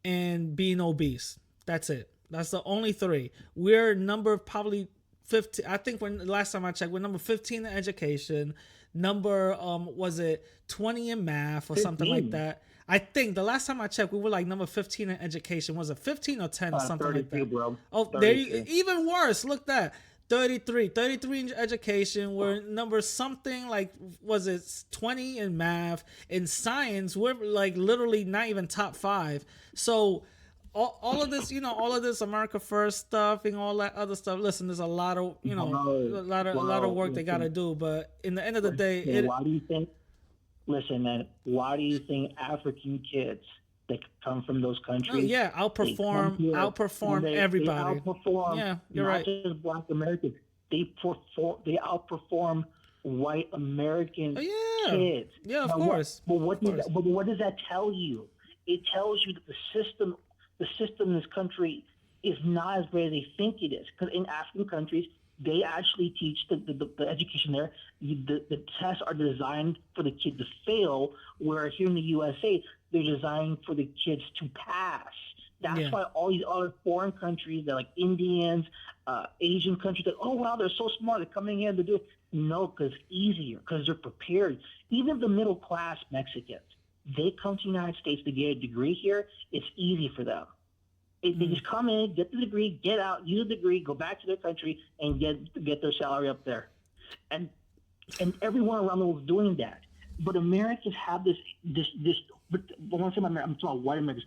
Speaker 4: and being obese. That's it. That's the only three. We're number probably 15. I think when last time I checked, we're number 15 in education. Number was it 20 in math or 15. Something like that. I think the last time I checked, we were like number 15 in education. Was it 15 or 10 or something like that?
Speaker 5: Bro.
Speaker 4: Oh, 32. There you, even worse. Look that. 33 in education. We're number something like, was it 20 in math? In science, we're like literally not even top 5. So all of this, all of this America First stuff and all that other stuff. Listen, there's a lot of, a lot of work they got to do. But in the end of the day,
Speaker 5: why do you think? Listen, man. Why do you think African kids that come from those countries?
Speaker 4: Outperform everybody.
Speaker 5: They outperform.
Speaker 4: Yeah, you're right.
Speaker 5: Not just Black Americans. They outperform white American kids.
Speaker 4: Yeah, of course.
Speaker 5: But what does that tell you? It tells you that the system in this country is not as great as they think it is. Because in African countries, they actually teach the education there. The tests are designed for the kid to fail, where here in the USA, they're designed for the kids to pass. That's why all these other foreign countries, they're like Indians, Asian countries, that, oh, wow, they're so smart. They're coming in to do it. No, because it's easier, because they're prepared. Even the middle class Mexicans, they come to the United States to get a degree here. It's easy for them. They just come in, get the degree, get out, use the degree, go back to their country, and get their salary up there. And everyone around the world is doing that. But Americans have this. But when I'm talking about white Americans.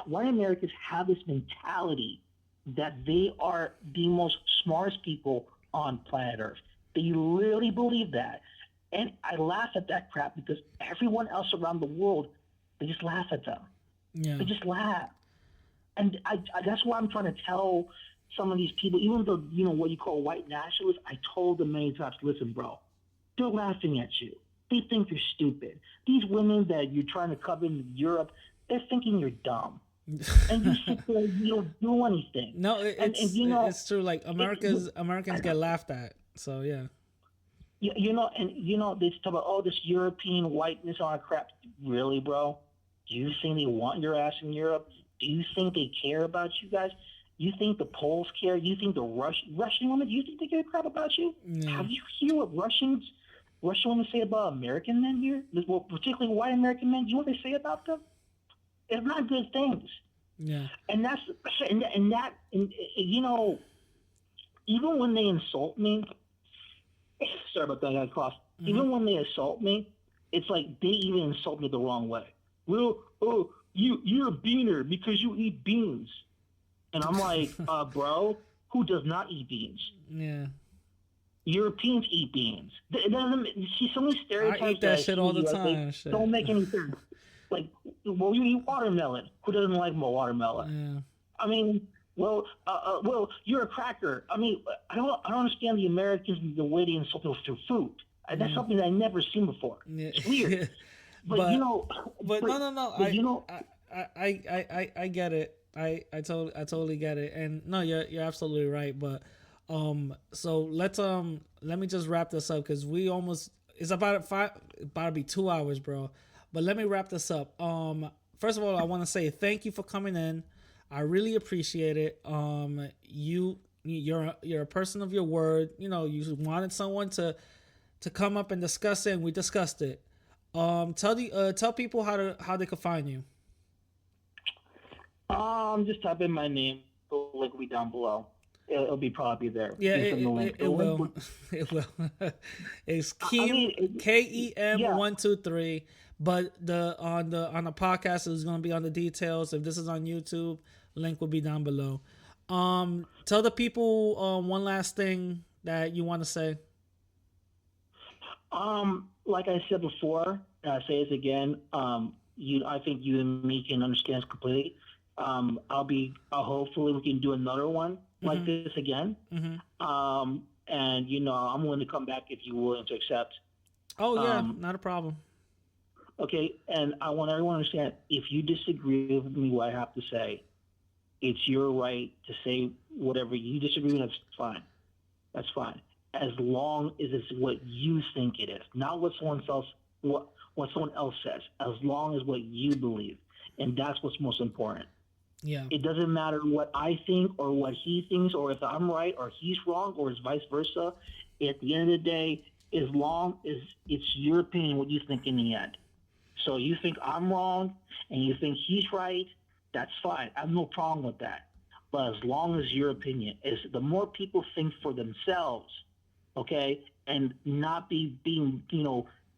Speaker 5: White Americans have this mentality that they are the most smartest people on planet Earth. They literally believe that. And I laugh at that crap because everyone else around the world, they just laugh at them.
Speaker 4: Yeah.
Speaker 5: They just laugh. And I that's why I'm trying to tell some of these people, even though, what you call white nationalists, I told them many times, listen, bro, they're laughing at you. They think you're stupid. These women that you're trying to cover in Europe, they're thinking you're dumb. And you sit there, you don't do anything.
Speaker 4: No, it's true. Like Americans get laughed at. So yeah.
Speaker 5: They talk about this European whiteness on crap. Really, bro? Do you think they want your ass in Europe? Do you think they care about you guys? You think the Poles care? You think the Russian women? Do you think they care crap about you?
Speaker 4: No.
Speaker 5: Have you heard what Russian women say about American men here? Well, particularly white American men. Do you know what they say about them? It's not good things.
Speaker 4: Yeah.
Speaker 5: And that's even when they insult me. Sorry about that, I got cough.
Speaker 4: Mm-hmm.
Speaker 5: Even when they assault me, it's like they even insult me the wrong way. Well, you're a beaner because you eat beans. And I'm like, bro, who does not eat beans?
Speaker 4: Yeah.
Speaker 5: Europeans eat beans. You see so many stereotypes.
Speaker 4: I eat that shit all the time.
Speaker 5: Don't make any sense. Like, well, you eat watermelon. Who doesn't like watermelon?
Speaker 4: Yeah.
Speaker 5: I mean, well, you're a cracker. I mean, I don't understand the Americans the way they insult us through food. That's something that I've never seen before.
Speaker 4: Yeah.
Speaker 5: It's weird. But no.
Speaker 4: I get it. I totally get it. And no, you're absolutely right. But so let me just wrap this up because it's about to be 2 hours, bro. But let me wrap this up. First of all, I want to say thank you for coming in. I really appreciate it. You're a person of your word. You wanted someone to come up and discuss it, and we discussed it. Tell people how they can find you.
Speaker 5: Just type in my name. The link will be down below. It'll be probably there.
Speaker 4: Yeah, it will. It will. It's Keem, KEM 123. But on the podcast is going to be on the details. If this is on YouTube, link will be down below. Tell the people one last thing that you want to say.
Speaker 5: Like I said before, and I say this again. I think you and me can understand this completely. Hopefully we can do another one like this again. Mm-hmm. And I'm willing to come back if you're willing to accept.
Speaker 4: Oh yeah, not a problem.
Speaker 5: Okay, and I want everyone to understand, if you disagree with me, what I have to say, it's your right to say whatever you disagree with. That's fine. That's fine. As long as it's what you think it is, not what someone else says. As long as what you believe, and that's what's most important.
Speaker 4: Yeah. It
Speaker 5: doesn't matter what I think or what he thinks, or if I'm right or he's wrong, or it's vice versa. At the end of the day, as long as it's your opinion, what you think in the end. So you think I'm wrong and you think he's right, that's fine. I have no problem with that. But as long as your opinion is, the more people think for themselves, okay, and not being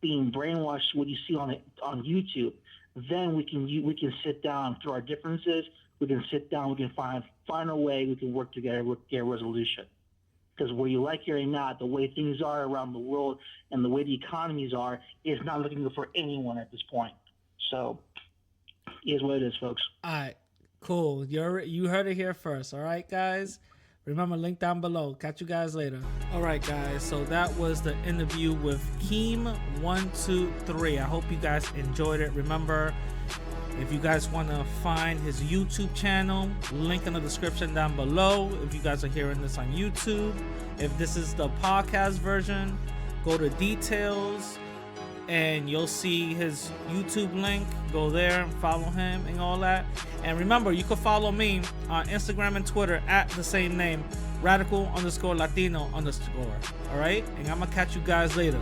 Speaker 5: brainwashed what you see on YouTube, then we can sit down through our differences. We can sit down. We can find a way. We can work together. Get a resolution. Because whether you like it or not, the way things are around the world and the way the economies are is not looking good for anyone at this point. So, here's what it is, folks.
Speaker 4: All right, cool. You heard it here first. All right, guys. Remember, link down below. Catch you guys later. All right, guys. So that was the interview with Keem123. I hope you guys enjoyed it. Remember, if you guys want to find his YouTube channel, link in the description down below. If you guys are hearing this on YouTube, if this is the podcast version, go to details and you'll see his YouTube link. Go there and follow him and all that. And remember, you can follow me on Instagram and Twitter at the same name, radical_Latino_. All right? And I'm going to catch you guys later.